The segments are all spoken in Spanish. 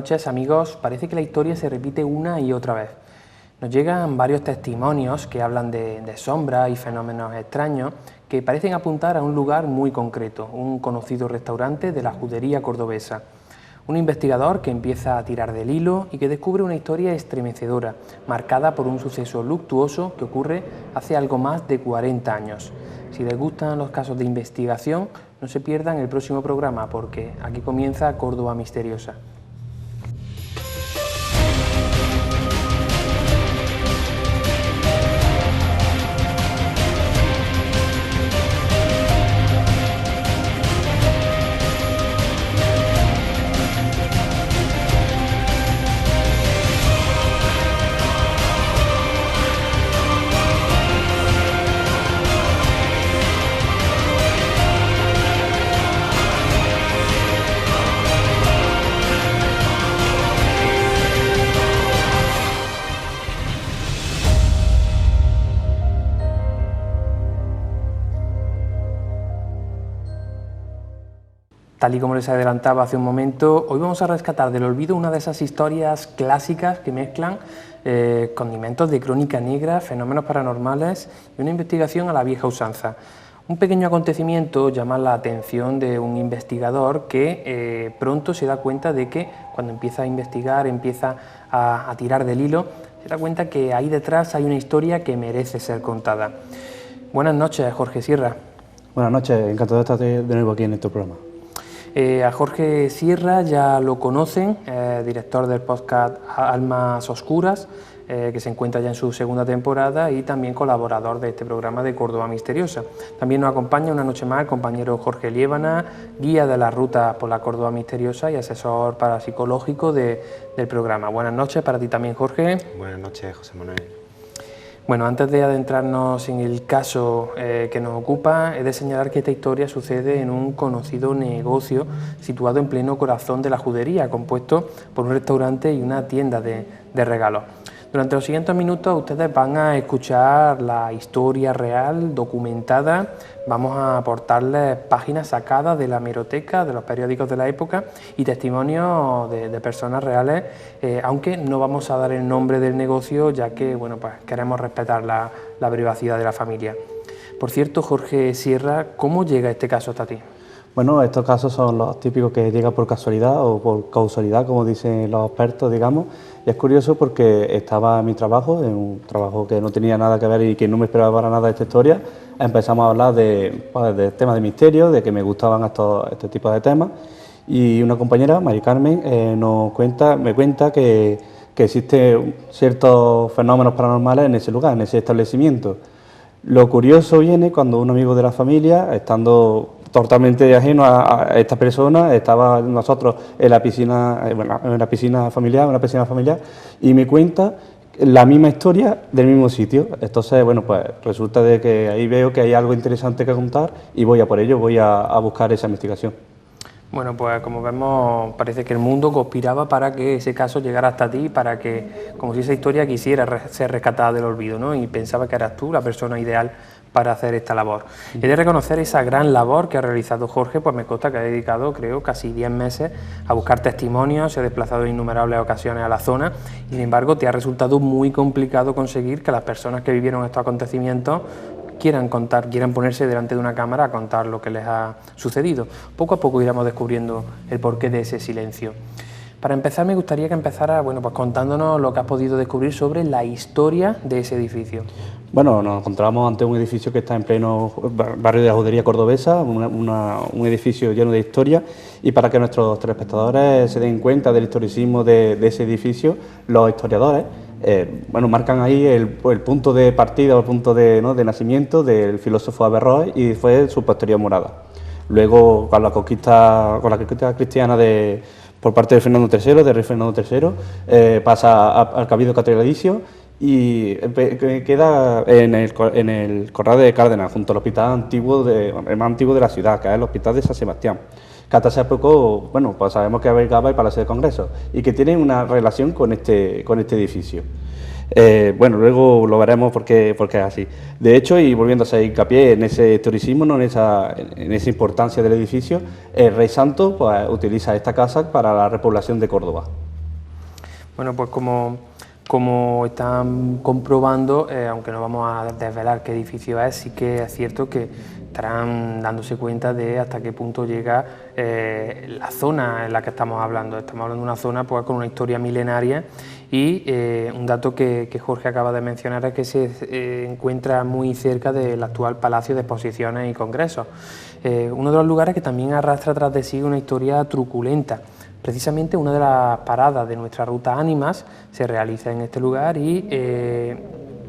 noches, amigos. Parece que la historia se repite una y otra vez. Nos llegan varios testimonios que hablan de sombras y fenómenos extraños que parecen apuntar a un lugar muy concreto, un conocido restaurante de la judería cordobesa. Un investigador que empieza a tirar del hilo y que descubre una historia estremecedora, marcada por un suceso luctuoso que ocurre hace algo más de 40 años. Si les gustan los casos de investigación, no se pierdan el próximo programa, porque aquí comienza Córdoba Misteriosa. Tal y como les adelantaba hace un momento, hoy vamos a rescatar del olvido una de esas historias clásicas que mezclan condimentos de crónica negra, fenómenos paranormales y una investigación a la vieja usanza. Un pequeño acontecimiento llama la atención de un investigador que pronto se da cuenta de que cuando empieza a investigar, empieza a tirar del hilo, se da cuenta que ahí detrás hay una historia que merece ser contada. Buenas noches, Jorge Sierra. Buenas noches, encantado de estar de nuevo aquí en este programa. A Jorge Sierra ya lo conocen, director del podcast Almas Oscuras, que se encuentra ya en su segunda temporada y también colaborador de este programa de Córdoba Misteriosa. También nos acompaña una noche más el compañero Jorge Liébana, guía de la ruta por la Córdoba Misteriosa y asesor parapsicológico del programa. Buenas noches para ti también, Jorge. Buenas noches, José Manuel. Bueno, antes de adentrarnos en el caso que nos ocupa, he de señalar que esta historia sucede en un conocido negocio situado en pleno corazón de la judería, compuesto por un restaurante y una tienda de regalos. Durante los siguientes minutos ustedes van a escuchar la historia real, documentada. Vamos a aportarles páginas sacadas de la hemeroteca, de los periódicos de la época y testimonios de personas reales, aunque no vamos a dar el nombre del negocio, ya que bueno, pues queremos respetar la privacidad de la familia. Por cierto, Jorge Sierra, ¿cómo llega este caso hasta ti? Bueno, estos casos son los típicos que llegan por casualidad o por causalidad, como dicen los expertos, digamos. Y es curioso porque estaba en mi trabajo, en un trabajo que no tenía nada que ver y que no me esperaba para nada esta historia. Empezamos a hablar de temas de misterio, de que me gustaban este tipo de temas. Y una compañera, Mari Carmen, me cuenta que existen ciertos fenómenos paranormales en ese lugar, en ese establecimiento. Lo curioso viene cuando un amigo de la familia, estando totalmente ajeno a esta persona, estaba nosotros en la piscina, en la piscina familiar, y me cuenta la misma historia del mismo sitio. Entonces, bueno, pues resulta de que ahí veo que hay algo interesante que contar y voy a por ello, voy a buscar esa investigación. Bueno, pues como vemos, parece que el mundo conspiraba para que ese caso llegara hasta ti, para que, como si esa historia quisiera ser rescatada del olvido, ¿no? Y pensaba que eras tú la persona ideal para hacer esta labor. He de reconocer esa gran labor que ha realizado Jorge, pues me consta que ha dedicado, creo, casi 10 meses a buscar testimonios, se ha desplazado en innumerables ocasiones a la zona y, sin embargo, te ha resultado muy complicado conseguir que las personas que vivieron estos acontecimientos quieran contar, quieran ponerse delante de una cámara a contar lo que les ha sucedido. Poco a poco iremos descubriendo el porqué de ese silencio. Para empezar, me gustaría que empezara, bueno, pues contándonos lo que has podido descubrir sobre la historia de ese edificio. Bueno, nos encontramos ante un edificio que está en pleno barrio de la judería cordobesa, un edificio lleno de historia, y para que nuestros telespectadores se den cuenta del historicismo de ese edificio, los historiadores marcan ahí el punto de partida o el punto de nacimiento del filósofo Averroes y fue su posterior morada. Luego, con la conquista cristiana por parte de Fernando III, del rey Fernando III, pasa al Cabildo Catedralicio y queda en el Corral de Cárdenas, junto al hospital antiguo el más antiguo de la ciudad, que es el Hospital de San Sebastián, que hasta hace poco, bueno, pues sabemos que albergaba el Palacio de Congresos y que tiene una relación con este edificio. Luego lo veremos porque es así. De hecho, y volviendo a hacer hincapié en ese historicismo, ¿no? en esa importancia del edificio, el Rey Santo pues, utiliza esta casa para la repoblación de Córdoba. Bueno, pues como están comprobando, aunque no vamos a desvelar qué edificio es, sí que es cierto que estarán dándose cuenta de hasta qué punto llega la zona en la que estamos hablando. Estamos hablando de una zona pues, con una historia milenaria y un dato que Jorge acaba de mencionar es que se encuentra muy cerca del actual Palacio de Exposiciones y Congresos. Uno de los lugares que también arrastra tras de sí una historia truculenta. Precisamente una de las paradas de nuestra ruta Ánimas se realiza en este lugar y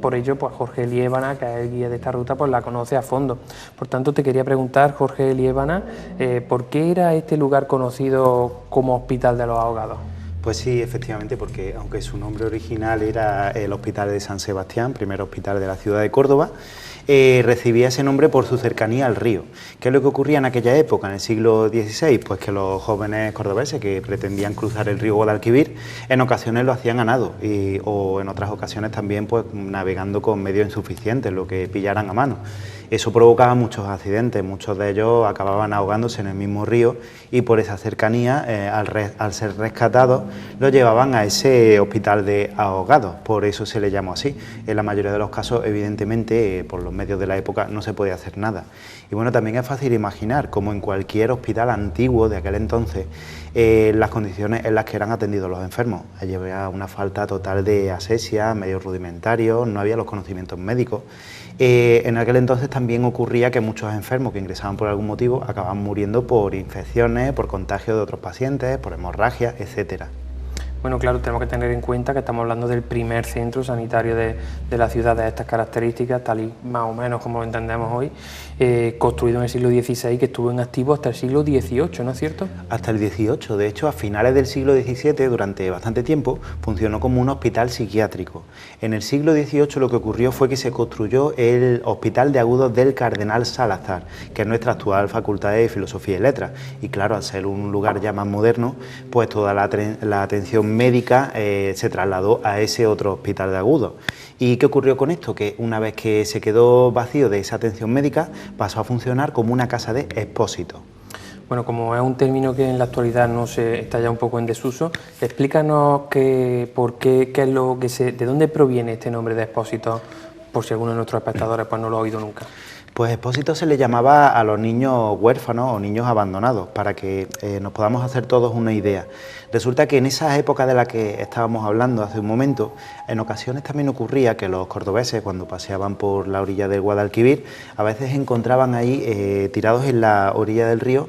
por ello pues Jorge Liébana, que es el guía de esta ruta, pues la conoce a fondo. Por tanto, te quería preguntar, Jorge Liébana, ¿por qué era este lugar conocido como Hospital de los Ahogados? Pues sí, efectivamente, porque aunque su nombre original era el Hospital de San Sebastián, primer hospital de la ciudad de Córdoba, recibía ese nombre por su cercanía al río. ¿Qué es lo que ocurría en aquella época, en el siglo XVI? Pues que los jóvenes cordobeses que pretendían cruzar el río Guadalquivir, en ocasiones lo hacían a nado o en otras ocasiones también pues navegando con medios insuficientes, lo que pillaran a mano. Eso provocaba muchos accidentes, muchos de ellos acababan ahogándose en el mismo río y por esa cercanía, al ser rescatados, los llevaban a ese hospital de ahogados, por eso se le llamó así. En la mayoría de los casos, evidentemente, por los medios de la época no se podía hacer nada. Y bueno, también es fácil imaginar cómo en cualquier hospital antiguo de aquel entonces, las condiciones en las que eran atendidos los enfermos. Allí había una falta total de asepsia, medios rudimentarios, no había los conocimientos médicos. En aquel entonces también ocurría que muchos enfermos que ingresaban por algún motivo acababan muriendo por infecciones, por contagio de otros pacientes, por hemorragias, etcétera. Bueno, claro, tenemos que tener en cuenta que estamos hablando del primer centro sanitario de la ciudad de estas características, tal y más o menos como lo entendemos hoy, construido en el siglo XVI, que estuvo en activo hasta el siglo XVIII, ¿no es cierto? Hasta el XVIII, de hecho, a finales del siglo XVII, durante bastante tiempo, funcionó como un hospital psiquiátrico. En el siglo XVIII lo que ocurrió fue que se construyó el Hospital de Agudos del Cardenal Salazar, que es nuestra actual Facultad de Filosofía y Letras. Y claro, al ser un lugar ya más moderno, pues toda la atención médica se trasladó a ese otro hospital de agudos. ¿Y qué ocurrió con esto? Que una vez que se quedó vacío de esa atención médica, pasó a funcionar como una casa de expósitos. Bueno, como es un término que en la actualidad no se está ya un poco en desuso, explícanos qué es lo que de dónde proviene este nombre de expósito, por si alguno de nuestros espectadores pues no lo ha oído nunca. Pues expósito se le llamaba a los niños huérfanos o niños abandonados, para que nos podamos hacer todos una idea. Resulta que en esa época de la que estábamos hablando hace un momento, en ocasiones también ocurría que los cordobeses, cuando paseaban por la orilla del Guadalquivir, a veces encontraban ahí, tirados en la orilla del río,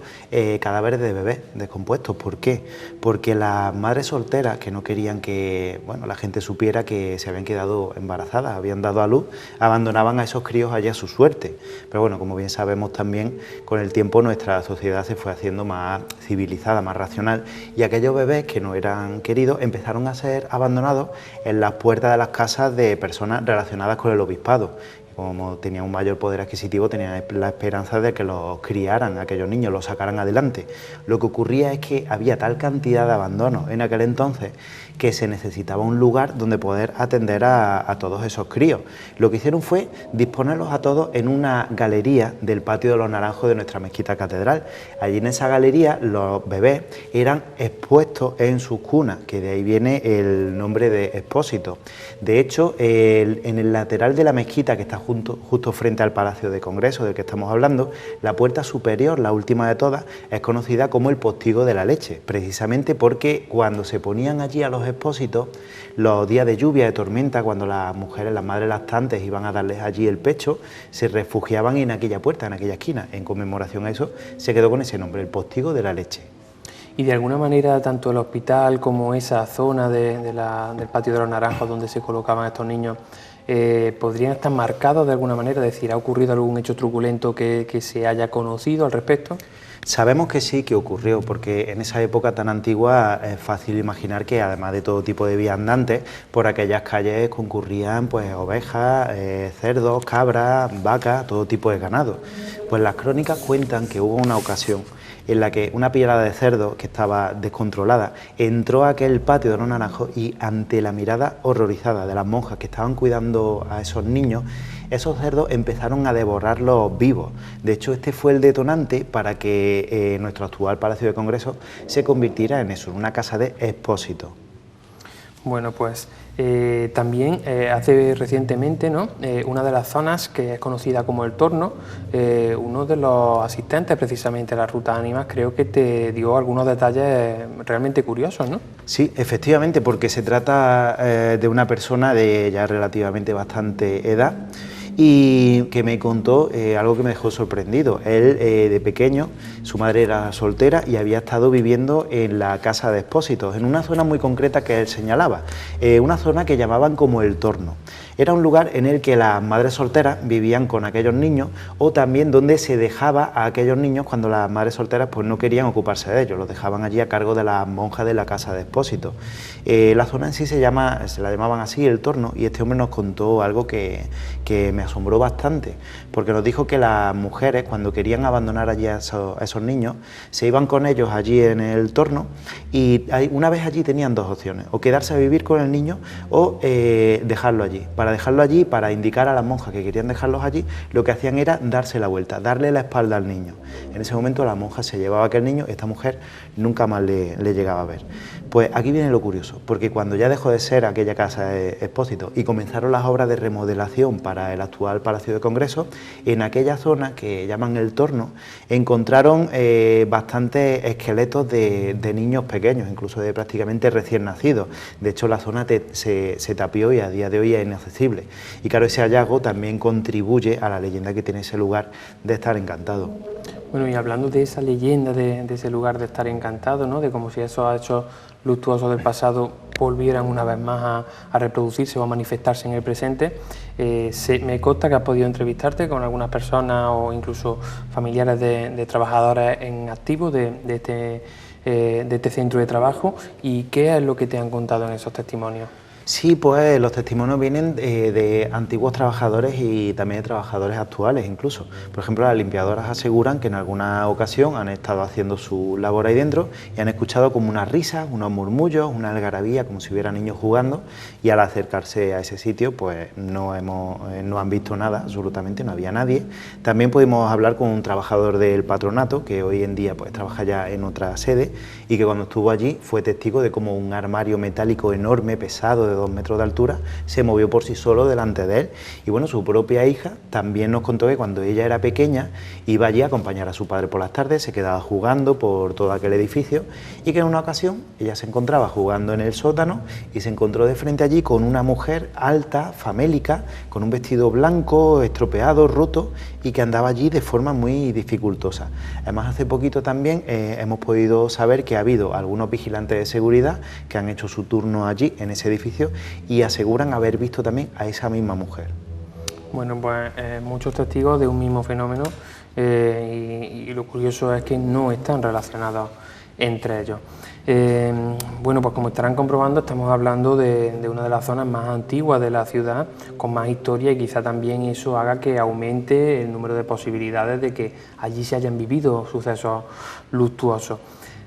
cadáveres de bebés descompuestos. ¿Por qué? Porque las madres solteras, que no querían que la gente supiera que se habían quedado embarazadas, habían dado a luz, abandonaban a esos críos allá a su suerte. Pero bueno, como bien sabemos también, con el tiempo nuestra sociedad se fue haciendo más civilizada, más racional, y aquellos bebés que no eran queridos empezaron a ser abandonados en las puertas de las casas de personas relacionadas con el obispado. Como tenían un mayor poder adquisitivo, tenían la esperanza de que los criaran, aquellos niños, los sacaran adelante. Lo que ocurría es que había tal cantidad de abandonos en aquel entonces que se necesitaba un lugar donde poder atender a todos esos críos. Lo que hicieron fue disponerlos a todos en una galería del Patio de los Naranjos de nuestra mezquita catedral. Allí en esa galería los bebés eran expuestos en sus cunas, que de ahí viene el nombre de expósito. De hecho, en el lateral de la mezquita, que está justo frente al Palacio de Congresos del que estamos hablando, la puerta superior, la última de todas, es conocida como el Postigo de la Leche, precisamente porque cuando se ponían allí a los expósitos, los días de lluvia, de tormenta, cuando las mujeres, las madres lactantes iban a darles allí el pecho, se refugiaban en aquella puerta, en aquella esquina. En conmemoración a eso se quedó con ese nombre, el Postigo de la Leche. Y de alguna manera tanto el hospital como esa zona del Patio de los Naranjos donde se colocaban estos niños podrían estar marcados de alguna manera, es decir, ¿ha ocurrido algún hecho truculento que se haya conocido al respecto? Sabemos que sí, que ocurrió, porque en esa época tan antigua es fácil imaginar que además de todo tipo de viandantes, por aquellas calles concurrían pues ovejas, cerdos, cabras, vacas, todo tipo de ganado. Pues las crónicas cuentan que hubo una ocasión en la que una pillada de cerdo que estaba descontrolada entró a aquel Patio de los Naranjos y ante la mirada horrorizada de las monjas que estaban cuidando a esos niños, esos cerdos empezaron a devorarlos vivos. De hecho, este fue el detonante para que nuestro actual Palacio de Congresos se convirtiera en eso, en una casa de expósitos. Bueno, pues también hace recientemente, ¿no? Una de las zonas que es conocida como el Torno, uno de los asistentes precisamente a la Ruta Ánimas creo que te dio algunos detalles realmente curiosos, ¿no? Sí, efectivamente, porque se trata de una persona de ya relativamente bastante edad y que me contó algo que me dejó sorprendido. Él, de pequeño, su madre era soltera y había estado viviendo en la casa de Expósitos, en una zona muy concreta que él señalaba, una zona que llamaban como el Torno. Era un lugar en el que las madres solteras vivían con aquellos niños, o también donde se dejaba a aquellos niños cuando las madres solteras pues no querían ocuparse de ellos, los dejaban allí a cargo de las monjas de la casa de Expósitos. La zona en sí se la llamaban así, el Torno, y este hombre nos contó algo que me asombró bastante, porque nos dijo que las mujeres, cuando querían abandonar allí a esos niños, se iban con ellos allí en el Torno, y una vez allí tenían dos opciones: o quedarse a vivir con el niño o dejarlo allí. Para indicar a las monjas que querían dejarlos allí, lo que hacían era darse la vuelta, darle la espalda al niño. En ese momento la monja se llevaba a aquel niño, esta mujer nunca más le llegaba a ver. Pues aquí viene lo curioso, porque cuando ya dejó de ser aquella casa de Expósitos y comenzaron las obras de remodelación para el actual Palacio de Congresos, en aquella zona que llaman el Torno, encontraron bastantes esqueletos de niños pequeños, incluso de prácticamente recién nacidos. De hecho, la zona se tapió y a día de hoy es inaccesible. Y claro, ese hallazgo también contribuye a la leyenda que tiene ese lugar de estar encantado. Bueno, y hablando de esa leyenda, de ese lugar de estar encantado, ¿no? De como si esos hechos luctuosos del pasado volvieran una vez más a reproducirse o a manifestarse en el presente, me consta que has podido entrevistarte con algunas personas o incluso familiares de trabajadores en activo de este centro de trabajo. ¿Y qué es lo que te han contado en esos testimonios? Sí, pues los testimonios vienen de antiguos trabajadores y también de trabajadores actuales incluso. Por ejemplo, las limpiadoras aseguran que en alguna ocasión han estado haciendo su labor ahí dentro y han escuchado como unas risas, unos murmullos, una algarabía, como si hubiera niños jugando, y al acercarse a ese sitio pues no han visto nada, absolutamente no había nadie. También pudimos hablar con un trabajador del patronato que hoy en día pues trabaja ya en otra sede y que cuando estuvo allí fue testigo de cómo un armario metálico enorme, pesado, de 2 metros de altura, se movió por sí solo delante de él. Y bueno, su propia hija también nos contó que cuando ella era pequeña iba allí a acompañar a su padre por las tardes, se quedaba jugando por todo aquel edificio, y que en una ocasión ella se encontraba jugando en el sótano y se encontró de frente allí con una mujer alta, famélica, con un vestido blanco, estropeado, roto, y que andaba allí de forma muy dificultosa. Además, hace poquito también hemos podido saber que ha habido algunos vigilantes de seguridad que han hecho su turno allí en ese edificio y aseguran haber visto también a esa misma mujer. Bueno, pues muchos testigos de un mismo fenómeno y lo curioso es que no están relacionados entre ellos. Bueno, pues como estarán comprobando, estamos hablando de una de las zonas más antiguas de la ciudad, con más historia, y quizá también eso haga que aumente el número de posibilidades de que allí se hayan vivido sucesos luctuosos.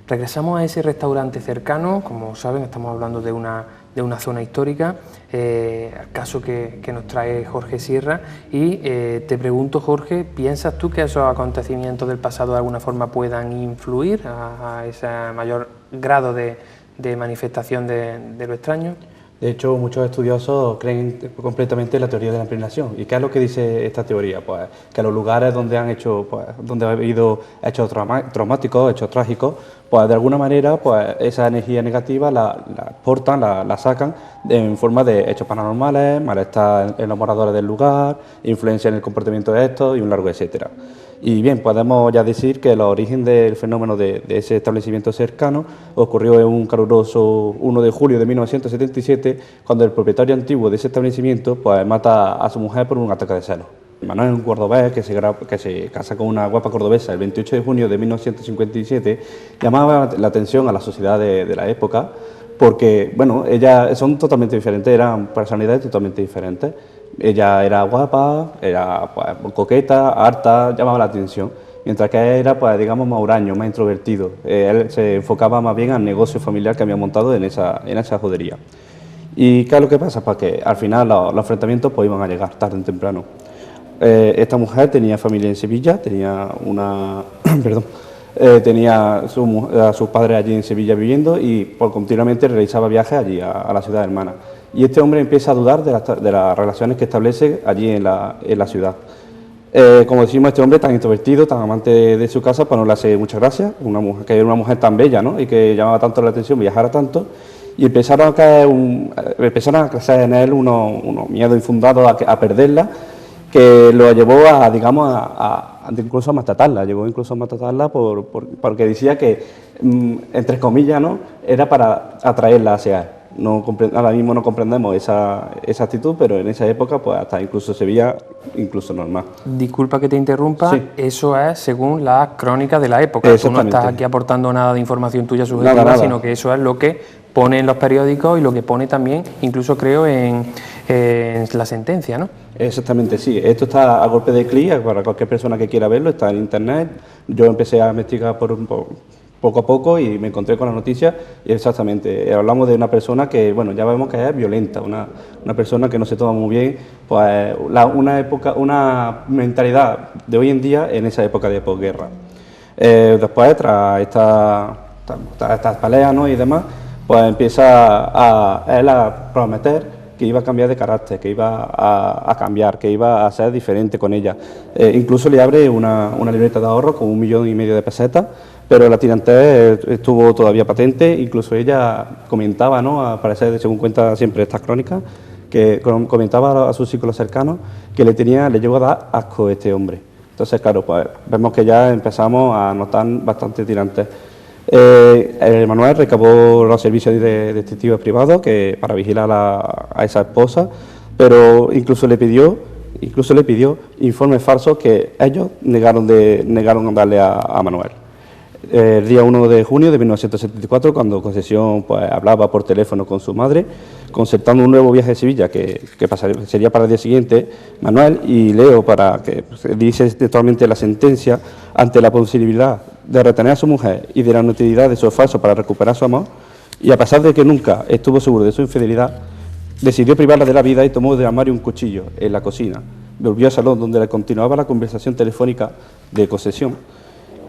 Regresamos a ese restaurante cercano. Como saben, estamos hablando de una zona histórica, al caso que nos trae Jorge Sierra, y te pregunto, Jorge, ¿piensas tú que esos acontecimientos del pasado de alguna forma puedan influir a ese mayor grado de manifestación de lo extraño? De hecho, muchos estudiosos creen completamente en la teoría de la imaginación. ¿Y qué es lo que dice esta teoría? Pues que los lugares donde donde ha habido hechos traumáticos, hechos trágicos, pues de alguna manera pues esa energía negativa la exportan, la sacan en forma de hechos paranormales, malestar en los moradores del lugar, influencia en el comportamiento de estos y un largo etcétera. Y bien, podemos ya decir que el origen del fenómeno de ese establecimiento cercano ocurrió en un caluroso 1 de julio de 1977, cuando el propietario antiguo de ese establecimiento pues mata a su mujer por un ataque de celos. Manuel, un cordobés que se casa con una guapa cordobesa el 28 de junio de 1957, llamaba la atención a la sociedad de la época, porque bueno, ellas son totalmente diferentes, eran personalidades totalmente diferentes. Ella era guapa, era pues, coqueta, harta, llamaba la atención, mientras que él era, pues, digamos, más huraño, más introvertido. Él se enfocaba más bien al negocio familiar que había montado en esa jodería. ¿Y qué es lo que pasa? Pues que al final los enfrentamientos pues, iban a llegar tarde o temprano. Esta mujer tenía familia en Sevilla, tenía una... perdón. tenía a sus padres allí en Sevilla viviendo y continuamente realizaba viajes allí a la ciudad hermana. Y este hombre empieza a dudar de las relaciones que establece allí en la ciudad. Como decimos, este hombre tan introvertido, tan amante de su casa, pues no le hace mucha gracia, que era una mujer tan bella, ¿no? Y que llamaba tanto la atención, viajara tanto, y empezaron a crecer en él unos miedos infundados a perderla, que lo llevó incluso a maltratarla, porque decía que, entre comillas, ¿no?, era para atraerla hacia él. Ahora mismo no comprendemos esa actitud, pero en esa época pues hasta incluso se veía incluso normal. Disculpa que te interrumpa, sí. Eso es según las crónicas de la época. Tú no estás aquí aportando nada de información tuya subjetiva, nada. Sino que eso es lo que pone en los periódicos y lo que pone también, incluso creo, en la sentencia, ¿no? Exactamente, sí. Esto está a golpe de clic, para cualquier persona que quiera verlo, está en internet. Yo empecé a investigar poco a poco y me encontré con la noticia y exactamente, hablamos de una persona que, bueno, ya vemos que es violenta, una persona que no se toma muy bien, pues una mentalidad de hoy en día en esa época de posguerra. Después, tras estas peleas, ¿no?, y demás, pues empieza él a prometer que iba a cambiar de carácter, que iba a cambiar, que iba a ser diferente con ella. Incluso le abre una libreta de ahorro con 1,5 millones de pesetas, pero la tirantez estuvo todavía patente. Incluso ella comentaba, ¿no?, a parecer, según cuenta siempre estas crónicas, que comentaba a sus círculos cercanos que le llegó a dar asco a este hombre. Entonces, claro, pues vemos que ya empezamos a notar bastante tirantes. Manuel recabó los servicios de detectives privados para vigilar a esa esposa, pero incluso le pidió informes falsos que ellos negaron a darle a Manuel. El día 1 de junio de 1974, cuando Concesión pues hablaba por teléfono con su madre, concertando un nuevo viaje a Sevilla que sería para el día siguiente, Manuel y Leo, para que dice textualmente la sentencia, ante la posibilidad de retener a su mujer y de la inutilidad de su esfuerzo para recuperar su amor, y a pesar de que nunca estuvo seguro de su infidelidad, decidió privarla de la vida y tomó del armario un cuchillo en la cocina. Volvió al salón donde le continuaba la conversación telefónica de Concesión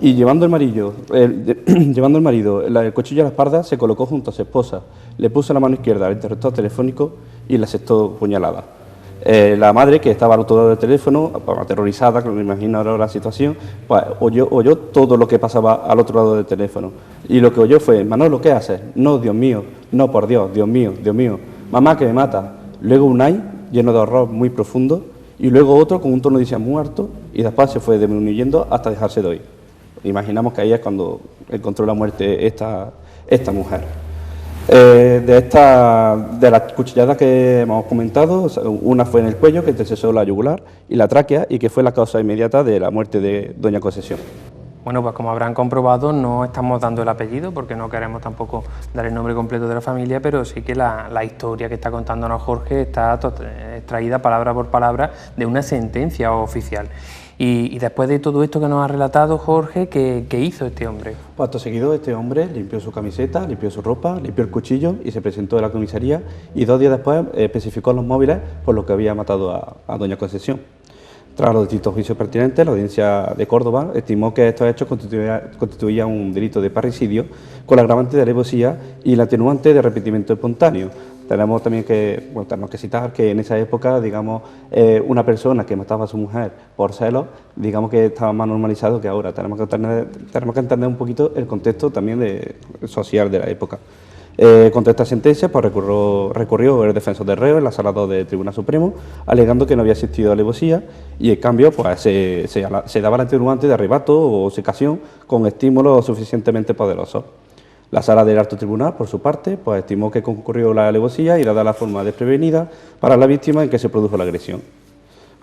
y llevando el marido el cuchillo a la espalda, se colocó junto a su esposa, le puso la mano izquierda al interruptor telefónico y le asestó puñalada. La madre, que estaba al otro lado del teléfono, aterrorizada, que me imagino ahora la situación, pues oyó todo lo que pasaba al otro lado del teléfono. Y lo que oyó fue: Manolo, ¿qué haces? No, Dios mío, no, por Dios, Dios mío, mamá, que me mata. Luego un ay lleno de horror muy profundo y luego otro con un tono de muy alto y después se fue disminuyendo hasta dejarse de oír. Imaginamos que ahí es cuando encontró la muerte esta mujer. De las cuchilladas que hemos comentado, una fue en el cuello, que cesó la yugular, y la tráquea, y que fue la causa inmediata de la muerte de doña Concesión. Bueno, pues como habrán comprobado, no estamos dando el apellido porque no queremos tampoco dar el nombre completo de la familia, pero sí que la historia que está contándonos Jorge está extraída palabra por palabra de una sentencia oficial. Y después de todo esto que nos ha relatado Jorge, ¿qué hizo este hombre? Pues acto seguido, este hombre limpió su camiseta, limpió su ropa, limpió el cuchillo y se presentó en la comisaría, y 2 días después especificó los móviles por los que había matado a doña Concesión. Tras los distintos juicios pertinentes, la Audiencia de Córdoba estimó que estos hechos constituían un delito de parricidio con la agravante de alevosía y la atenuante de arrepentimiento espontáneo. Tenemos también que citar que en esa época, digamos, una persona que mataba a su mujer por celos, digamos que estaba más normalizado que ahora. Tenemos que entender un poquito el contexto también social de la época. Contra esta sentencia, pues recurrió el defensor del reo en la Sala 2 del Tribunal Supremo, alegando que no había existido alevosía y, en cambio, pues se daba la atenuante de arrebato o secación con estímulos suficientemente poderosos. La Sala del Alto Tribunal, por su parte, pues estimó que concurrió la alevosía y dada la forma desprevenida para la víctima en que se produjo la agresión.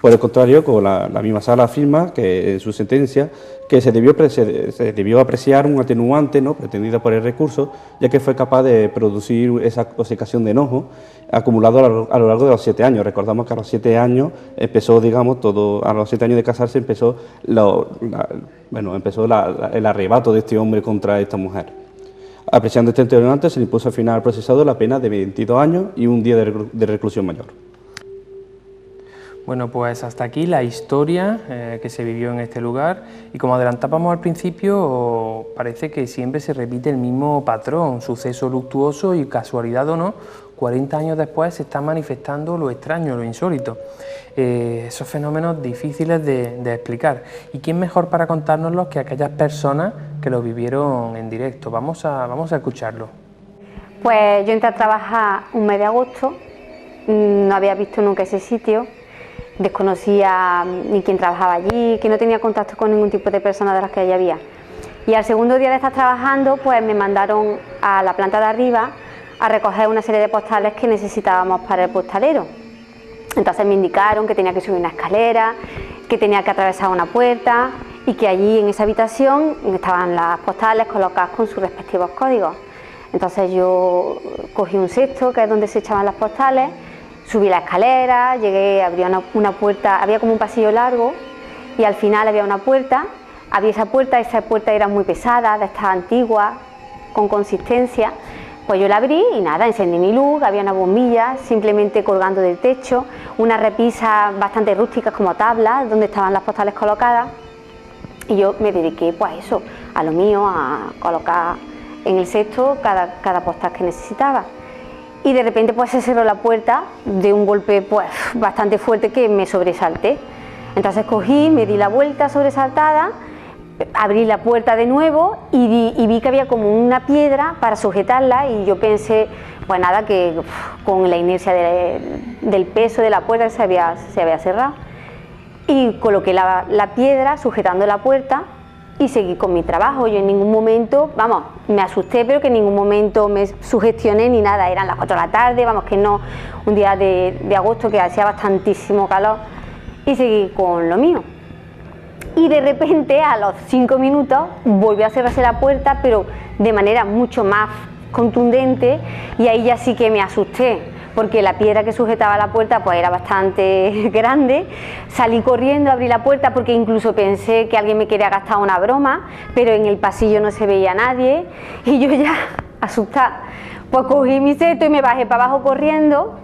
Por el contrario, con la misma Sala afirma que en su sentencia que se debió apreciar un atenuante, ¿no?, pretendido por el recurso, ya que fue capaz de producir esa ocasión de enojo acumulado a lo largo de los 7 años. Recordamos que a los 7 años empezó, digamos, a los 7 años de casarse empezó el arrebato de este hombre contra esta mujer. Apreciando este atenuante, se le impuso al final al procesado la pena de 22 años y un día de reclusión mayor. Bueno, pues hasta aquí la historia que se vivió en este lugar y como adelantábamos al principio, parece que siempre se repite el mismo patrón, suceso luctuoso y casualidad o no, 40 años después se está manifestando lo extraño, lo insólito, esos fenómenos difíciles de explicar. ¿Y quién mejor para contárnoslos que aquellas personas que lo vivieron en directo? Vamos a escucharlo. Pues yo entré a trabajar un mes de agosto, no había visto nunca ese sitio, desconocía ni quién trabajaba allí, que no tenía contacto con ningún tipo de personas de las que allí había. Y al segundo día de estar trabajando, pues me mandaron a la planta de arriba a recoger una serie de postales que necesitábamos para el postalero. Entonces me indicaron que tenía que subir una escalera, que tenía que atravesar una puerta y que allí en esa habitación estaban las postales colocadas con sus respectivos códigos. Entonces yo cogí un cesto, que es donde se echaban las postales, subí la escalera, llegué, abrí una puerta, había como un pasillo largo y al final había una puerta, abrí esa puerta era muy pesada, de estas antiguas, con consistencia, pues yo la abrí y nada, encendí mi luz, había una bombilla simplemente colgando del techo, unas repisas bastante rústicas como tablas donde estaban las postales colocadas y yo me dediqué pues a eso, a lo mío, a colocar en el cesto cada postal que necesitaba. Y de repente pues se cerró la puerta de un golpe pues bastante fuerte que me sobresalté. Entonces cogí, me di la vuelta sobresaltada, abrí la puerta de nuevo y vi que había como una piedra para sujetarla y yo pensé, pues nada, que con la inercia del peso de la puerta se había cerrado. Y coloqué la piedra sujetando la puerta y seguí con mi trabajo. Yo en ningún momento, vamos, me asusté, pero que en ningún momento me sugestioné ni nada. Eran las 4 de la tarde, vamos, que no, un día de agosto que hacía bastantísimo calor y seguí con lo mío. Y de repente, a los 5 minutos, volvió a cerrarse la puerta, pero de manera mucho más contundente y ahí ya sí que me asusté, porque la piedra que sujetaba la puerta pues era bastante grande. Salí corriendo, abrí la puerta porque incluso pensé que alguien me quería gastar una broma, pero en el pasillo no se veía nadie y yo ya asustada, pues cogí mi cesto y me bajé para abajo corriendo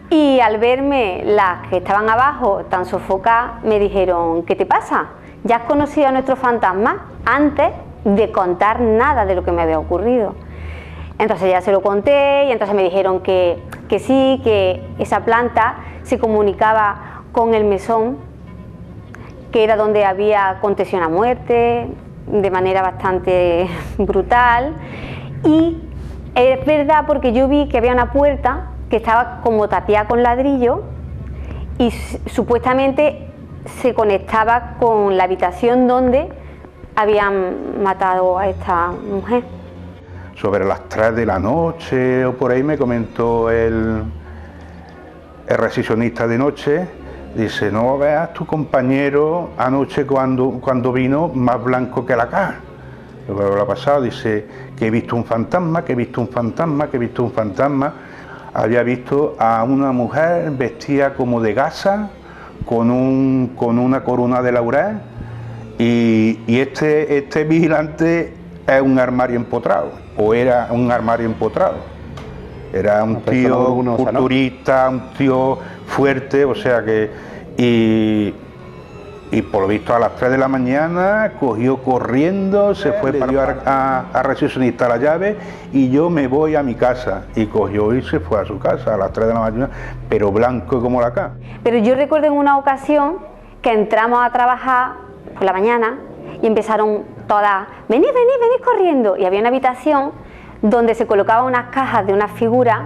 y al verme las que estaban abajo tan sofocadas me dijeron: ¿qué te pasa? ¿Ya has conocido a nuestro fantasma? Antes de contar nada de lo que me había ocurrido. Entonces ya se lo conté y entonces me dijeron que sí, que esa planta se comunicaba con el mesón, que era donde había acontecido una muerte de manera bastante brutal. Y es verdad, porque yo vi que había una puerta que estaba como tapiada con ladrillo y supuestamente se conectaba con la habitación donde habían matado a esta mujer. Sobre las 3 de la noche o por ahí me comentó el recepcionista de noche, dice: no veas tu compañero anoche cuando vino más blanco que la caja. Luego lo ha pasado, dice que he visto un fantasma, que he visto un fantasma, que he visto un fantasma. Había visto a una mujer vestida como de gasa, con una corona de laurel y este vigilante es un armario empotrado, o era un armario empotrado. Era un tío culturista, un tío fuerte, o sea que... Y por lo visto a las 3 de la mañana cogió corriendo, se fue a recepcionista la llave y yo me voy a mi casa. Y cogió y se fue a su casa a las 3 de la mañana, pero blanco como la cara. Pero yo recuerdo en una ocasión que entramos a trabajar por la mañana y empezaron todas: venid corriendo. Y había una habitación donde se colocaban unas cajas de unas figuras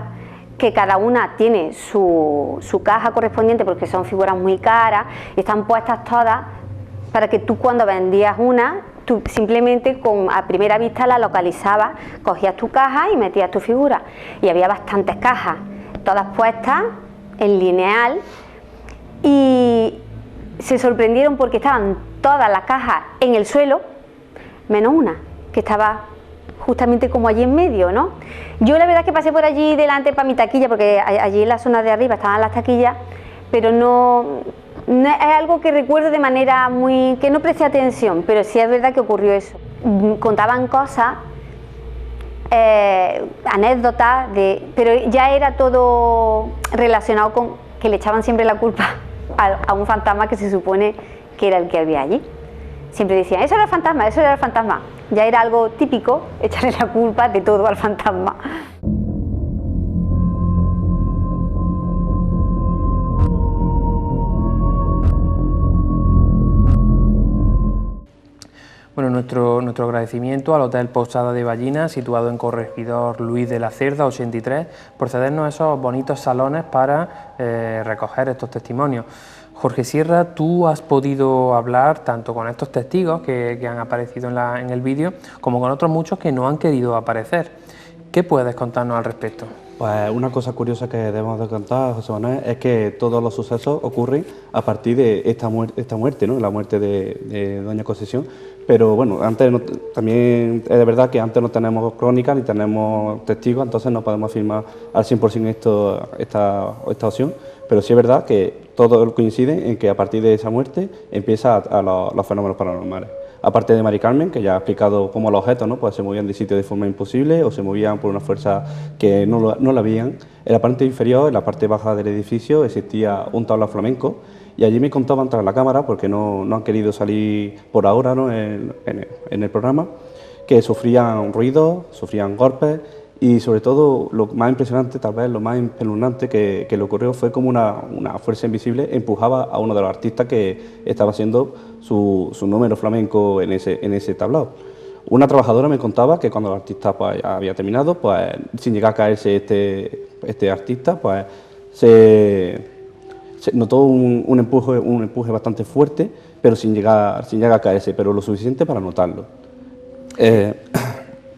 que cada una tiene su caja correspondiente, porque son figuras muy caras y están puestas todas para que tú, cuando vendías una, tú simplemente a primera vista la localizabas, cogías tu caja y metías tu figura. Y había bastantes cajas, todas puestas en lineal, y se sorprendieron porque estaban todas las cajas en el suelo, menos una, que estaba justamente como allí en medio, ¿no? Yo la verdad es que pasé por allí delante para mi taquilla, porque allí en la zona de arriba estaban las taquillas, pero no es algo que recuerdo de manera que no presté atención, pero sí es verdad que ocurrió eso. Contaban cosas, anécdotas, pero ya era todo relacionado con que le echaban siempre la culpa a un fantasma que se supone que era el que había allí. Siempre decían, eso era el fantasma, eso era el fantasma. Ya era algo típico echarle la culpa de todo al fantasma. Bueno, nuestro agradecimiento al Hotel Posada de Ballina, situado en Corregidor Luis de la Cerda, 83, por cedernos a esos bonitos salones para recoger estos testimonios. Jorge Sierra, tú has podido hablar tanto con estos testigos que han aparecido en el vídeo, como con otros muchos que no han querido aparecer. ¿Qué puedes contarnos al respecto? Pues una cosa curiosa que debemos de contar, José Manuel, es que todos los sucesos ocurren a partir de esta muerte, ¿no? La muerte de doña Concesión. Pero bueno, antes también es de verdad que antes no tenemos crónicas ni tenemos testigos, entonces no podemos afirmar al 100% esta opción. Pero sí es verdad que todo coincide en que a partir de esa muerte empiezan los fenómenos paranormales. Aparte de Mari Carmen, que ya ha explicado cómo los objetos, ¿no?, pues se movían de sitio de forma imposible o se movían por una fuerza que no la veían. En la parte inferior, en la parte baja del edificio, existía un tablao flamenco y allí me contaban tras la cámara, porque no han querido salir por ahora, ¿no?, en el programa, que sufrían ruidos, sufrían golpes y sobre todo lo más impresionante, tal vez lo más espeluznante que le ocurrió fue como una fuerza invisible empujaba a uno de los artistas que estaba haciendo su número flamenco en ese tablao. Una trabajadora me contaba que cuando el artista pues, había terminado, pues sin llegar a caerse este artista, pues se notó un empuje bastante fuerte, pero sin llegar a caerse, pero lo suficiente para notarlo.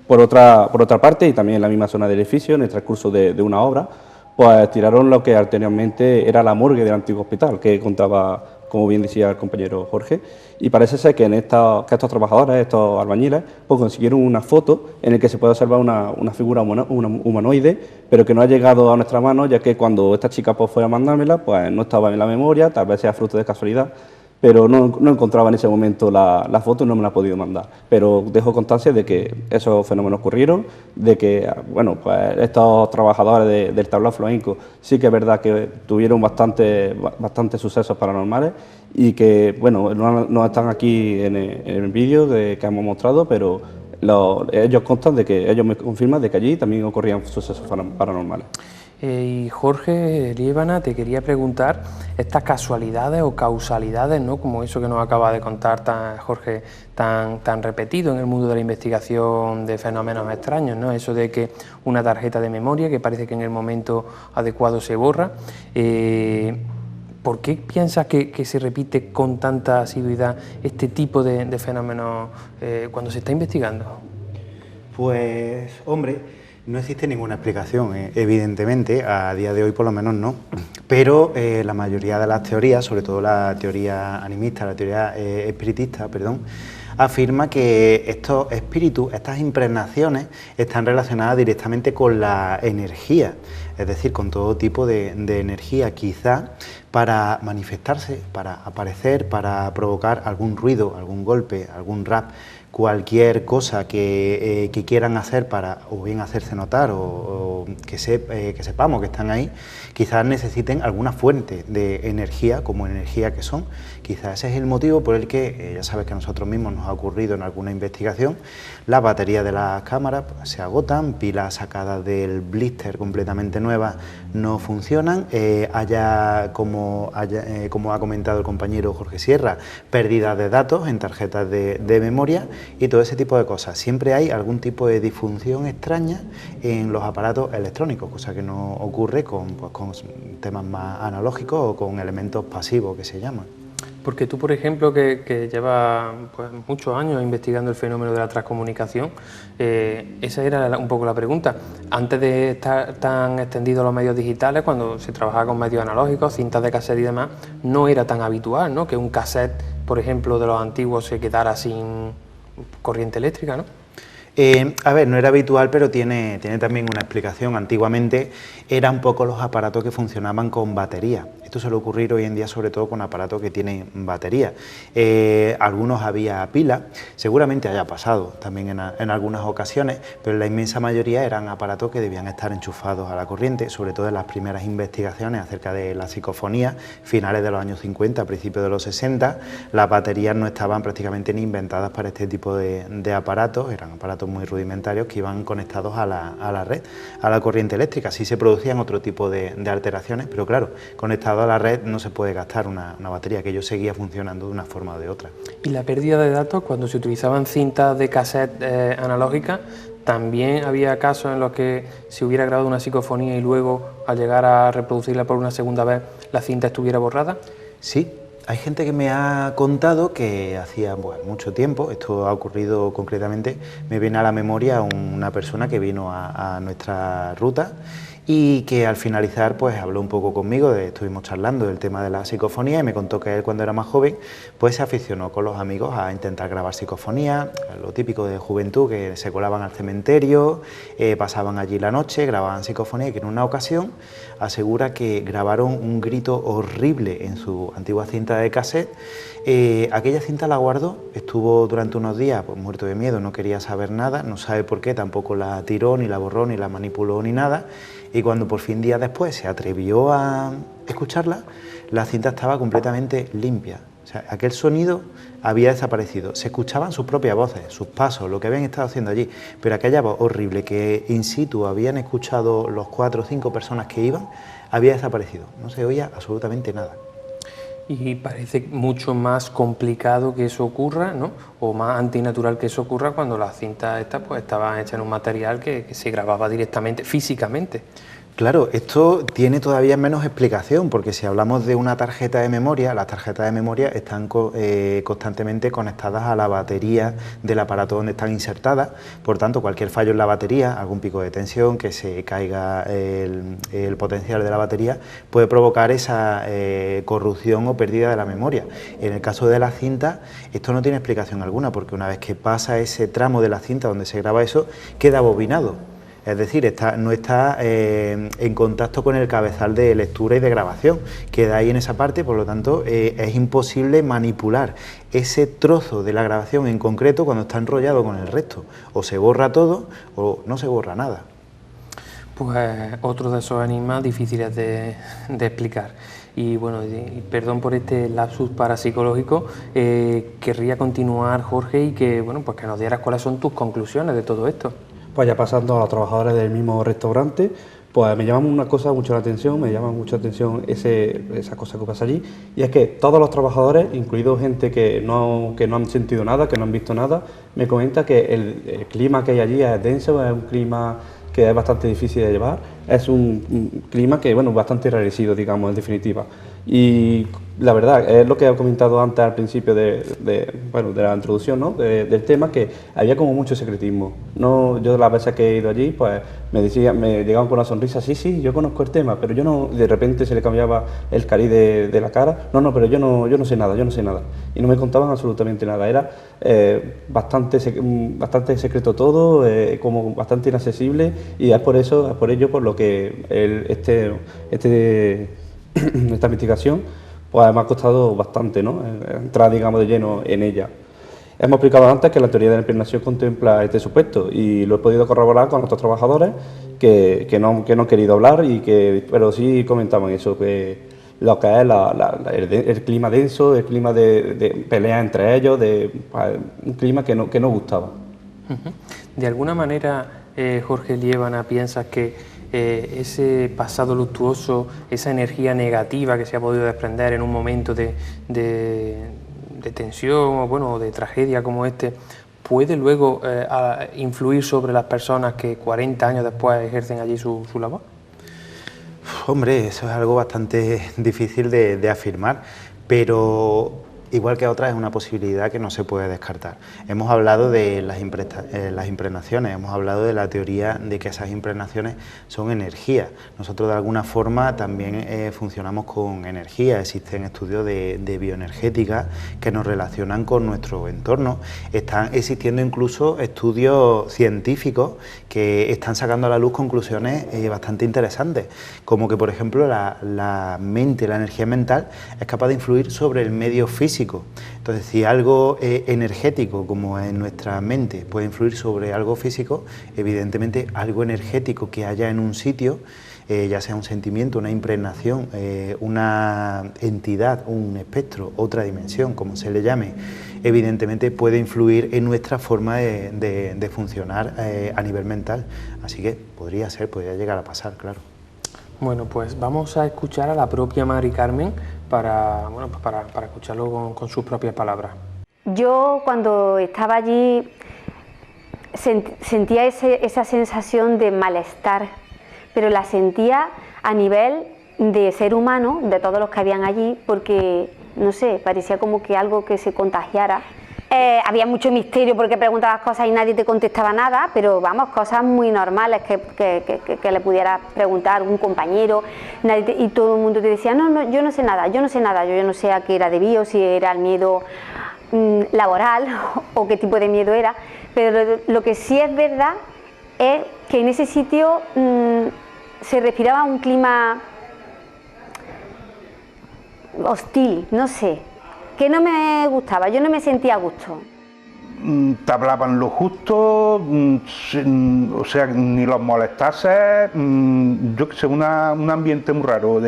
Por otra parte, y también en la misma zona del edificio, en el transcurso de una obra, pues tiraron lo que anteriormente era la morgue del antiguo hospital, que contaba, como bien decía el compañero Jorge, y parece ser que estos trabajadores, estos albañiles, pues consiguieron una foto en la que se puede observar una figura humanoide, pero que no ha llegado a nuestra mano, ya que cuando esta chica pues, fue a mandármela, pues no estaba en la memoria, tal vez sea fruto de casualidad, pero no encontraba en ese momento la foto y no me la ha podido mandar. Pero dejo constancia de que esos fenómenos ocurrieron, de que bueno, pues estos trabajadores del tablao flamenco sí que es verdad que tuvieron bastantes sucesos paranormales y que, bueno, no están aquí en el vídeo que hemos mostrado, pero ellos constan de que, ellos me confirman de que allí también ocurrían sucesos paranormales. Y Jorge Liébana, te quería preguntar estas casualidades o causalidades, ¿no?, como eso que nos acaba de contar Jorge, tan repetido en el mundo de la investigación de fenómenos extraños, ¿no?, eso de que una tarjeta de memoria que parece que en el momento adecuado se borra. ¿Por qué piensas que se repite con tanta asiduidad este tipo de fenómenos cuando se está investigando? Pues, hombre, no existe ninguna explicación, evidentemente, a día de hoy por lo menos no, pero la mayoría de las teorías, sobre todo la teoría animista, la teoría espiritista, afirma que estos espíritus, estas impregnaciones, están relacionadas directamente con la energía, es decir, con todo tipo de energía, quizá para manifestarse, para aparecer, para provocar algún ruido, algún golpe, algún rap, cualquier cosa que quieran hacer para o bien hacerse notar o que sepamos que están ahí, quizás necesiten alguna fuente de energía, como energía que son. Quizás ese es el motivo por el que, ya sabes que a nosotros mismos nos ha ocurrido en alguna investigación, las baterías de las cámaras pues, se agotan, pilas sacadas del blister completamente nuevas no funcionan, como ha comentado el compañero Jorge Sierra, pérdidas de datos en tarjetas de memoria y todo ese tipo de cosas. Siempre hay algún tipo de disfunción extraña en los aparatos electrónicos, cosa que no ocurre con temas más analógicos o con elementos pasivos que se llaman. Porque tú, por ejemplo, que llevas pues, muchos años investigando el fenómeno de la transcomunicación, esa era un poco la pregunta. Antes de estar tan extendidos los medios digitales, cuando se trabajaba con medios analógicos, cintas de cassette y demás, no era tan habitual, ¿no?, que un cassette, por ejemplo, de los antiguos se quedara sin corriente eléctrica, ¿no? A ver, no era habitual, pero tiene también una explicación. Antiguamente eran pocos los aparatos que funcionaban con batería. Esto suele ocurrir hoy en día sobre todo con aparatos que tienen batería. Algunos había pila, seguramente haya pasado también en algunas ocasiones, pero la inmensa mayoría eran aparatos que debían estar enchufados a la corriente, sobre todo en las primeras investigaciones acerca de la psicofonía, finales de los años 50, principios de los 60, las baterías no estaban prácticamente ni inventadas para este tipo de aparatos, eran aparatos muy rudimentarios que iban conectados a la red, a la corriente eléctrica. Sí se producían otro tipo de alteraciones, pero claro, conectado a la red no se puede gastar una batería, que ello seguía funcionando de una forma o de otra. Y la pérdida de datos, cuando se utilizaban cintas de cassette analógicas, también había casos en los que se hubiera grabado una psicofonía y luego, al llegar a reproducirla por una segunda vez, la cinta estuviera borrada. Sí. Hay gente que me ha contado que hacía mucho tiempo, esto ha ocurrido concretamente, me viene a la memoria una persona que vino a nuestra ruta y que al finalizar pues habló un poco conmigo, estuvimos charlando del tema de la psicofonía y me contó que él cuando era más joven pues se aficionó con los amigos a intentar grabar psicofonía, lo típico de juventud, que se colaban al cementerio, pasaban allí la noche, grababan psicofonía y que en una ocasión asegura que grabaron un grito horrible en su antigua cinta de cassette. Aquella cinta la guardó, estuvo durante unos días pues, muerto de miedo, no quería saber nada, no sabe por qué, tampoco la tiró, ni la borró, ni la manipuló, ni nada, y cuando por fin días después se atrevió a escucharla, la cinta estaba completamente limpia. O sea, aquel sonido había desaparecido, se escuchaban sus propias voces, sus pasos, lo que habían estado haciendo allí, pero aquella voz horrible que in situ habían escuchado los 4 o 5 personas que iban, había desaparecido, no se oía absolutamente nada. Y parece mucho más complicado que eso ocurra, ¿no? O más antinatural que eso ocurra cuando las cintas estas pues estaban hechas en un material que se grababa directamente, físicamente. Claro, esto tiene todavía menos explicación, porque si hablamos de una tarjeta de memoria, las tarjetas de memoria están constantemente conectadas a la batería del aparato donde están insertadas, por tanto cualquier fallo en la batería, algún pico de tensión, que se caiga el potencial de la batería, puede provocar esa corrupción o pérdida de la memoria. En el caso de la cinta, esto no tiene explicación alguna, porque una vez que pasa ese tramo de la cinta donde se graba eso, queda bobinado. Es decir, no está en contacto con el cabezal de lectura y de grabación, queda ahí en esa parte, por lo tanto es imposible manipular ese trozo de la grabación en concreto cuando está enrollado con el resto, o se borra todo o no se borra nada. Pues otro de esos enigmas difíciles de explicar. Y bueno, y perdón por este lapsus parapsicológico, querría continuar, Jorge, y que, bueno, pues que nos dieras cuáles son tus conclusiones de todo esto. Pues ya pasando a los trabajadores del mismo restaurante, pues me llama una cosa mucho la atención, me llama mucho la atención esa cosa que pasa allí, y es que todos los trabajadores, incluido gente que no han sentido nada, que no han visto nada, me comenta que el clima que hay allí es denso, es un clima que es bastante difícil de llevar, es un clima que, bueno, bastante enrarecido, digamos, en definitiva. Y la verdad, es lo que he comentado antes al principio de la introducción, ¿no? del tema, que había como mucho secretismo. No, yo las veces que he ido allí, pues me llegaban con una sonrisa, sí, yo conozco el tema, pero yo no, de repente se le cambiaba el cariz de la cara, pero yo no sé nada. Y no me contaban absolutamente nada, era bastante secreto todo, como bastante inaccesible, y es por ello por lo que esta investigación pues me ha costado bastante, ¿no? Entrar, digamos, de lleno en ella. Hemos explicado antes que la teoría de la impregnación contempla este supuesto y lo he podido corroborar con otros trabajadores que no han querido hablar, pero sí comentaban eso, que lo que es el clima denso, el clima de pelea entre ellos, un clima que no gustaba. De alguna manera, Jorge Liébana, ¿piensas que ese pasado luctuoso, esa energía negativa que se ha podido desprender en un momento de tensión o bueno, de tragedia como este, puede luego influir sobre las personas que 40 años después ejercen allí su labor? Hombre, eso es algo bastante difícil de afirmar, pero igual que otras es una posibilidad que no se puede descartar. Hemos hablado de las impregnaciones, hemos hablado de la teoría de que esas impregnaciones son energía. Nosotros de alguna forma también funcionamos con energía, existen estudios de bioenergética que nos relacionan con nuestro entorno. Están existiendo incluso estudios científicos que están sacando a la luz conclusiones bastante interesantes, como que por ejemplo la mente, la energía mental es capaz de influir sobre el medio físico. Entonces, si algo energético, como en nuestra mente, puede influir sobre algo físico, evidentemente algo energético que haya en un sitio, ya sea un sentimiento, una impregnación, una entidad, un espectro, otra dimensión, como se le llame, evidentemente puede influir en nuestra forma de funcionar a nivel mental. Así que podría llegar a pasar, claro. Bueno, pues vamos a escuchar a la propia Mari Carmen para escucharlo con sus propias palabras. Yo cuando estaba allí sentía esa sensación de malestar, pero la sentía a nivel de ser humano, de todos los que habían allí, porque, no sé, parecía como que algo que se contagiara. Había mucho misterio porque preguntabas cosas y nadie te contestaba nada, pero vamos, cosas muy normales que le pudieras preguntar a un compañero, y todo el mundo te decía, no, yo no sé nada, yo no sé a qué era debido, si era el miedo laboral o qué tipo de miedo era, pero lo que sí es verdad es que en ese sitio se respiraba un clima hostil, no sé, que no me gustaba, yo no me sentía a gusto. Te hablaban lo justo, o sea, ni los molestase, yo que sé, un ambiente muy raro,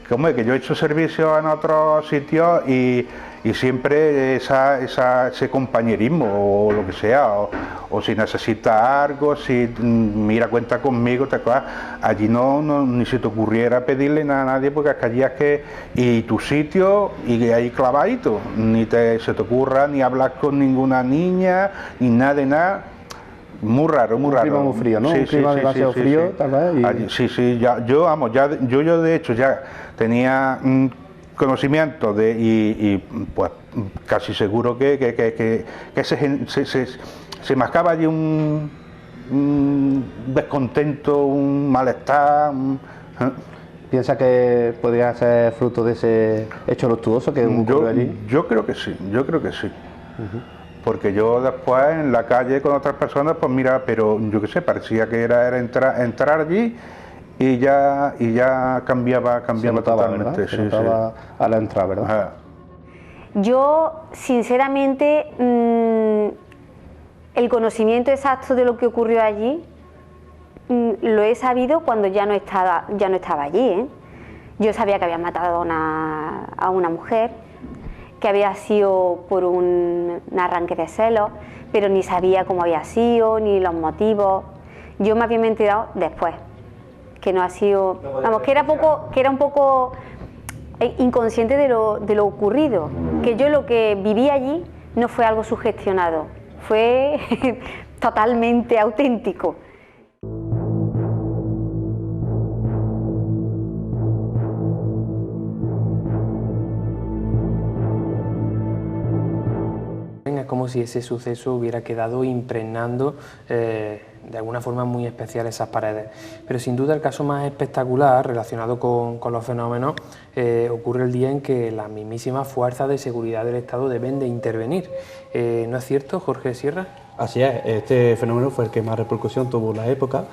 como es que yo he hecho servicio en otros sitios y siempre ese compañerismo o lo que sea, o si necesita algo, si mira, cuenta conmigo, te acuerdas, allí ni se te ocurriera pedirle nada a nadie porque es que y tu sitio y ahí clavadito, se te ocurra ni hablar con ninguna niña ni nada de nada. Muy raro, muy raro. Un clima muy frío, ¿no? Sí, Un clima demasiado frío, tal vez. Allí, sí, yo de hecho ya tenía conocimiento y pues casi seguro que se mascaba allí un descontento, un malestar. ¿Piensa que podría ser fruto de ese hecho luctuoso que ocurrió allí? Yo creo que sí. Porque yo después en la calle con otras personas, pues mira, pero yo qué sé, parecía que era entrar allí y ya cambiaba totalmente. ¿Verdad? Se notaba a la entrada, ¿verdad? Ajá. Yo, sinceramente, el conocimiento exacto de lo que ocurrió allí lo he sabido cuando ya no estaba allí, ¿eh? Yo sabía que había matado a una mujer, que había sido por un arranque de celos, pero ni sabía cómo había sido, ni los motivos. Yo más bien me he enterado después, que no ha sido, vamos, que era un poco inconsciente de lo ocurrido, que yo lo que viví allí no fue algo sugestionado, fue totalmente auténtico. Es como si ese suceso hubiera quedado impregnando de alguna forma muy especial esas paredes. Pero sin duda el caso más espectacular relacionado con los fenómenos ocurre el día en que las mismísimas fuerzas de seguridad del Estado deben de intervenir. ¿No es cierto, Jorge Sierra? Así es, este fenómeno fue el que más repercusión tuvo en la época.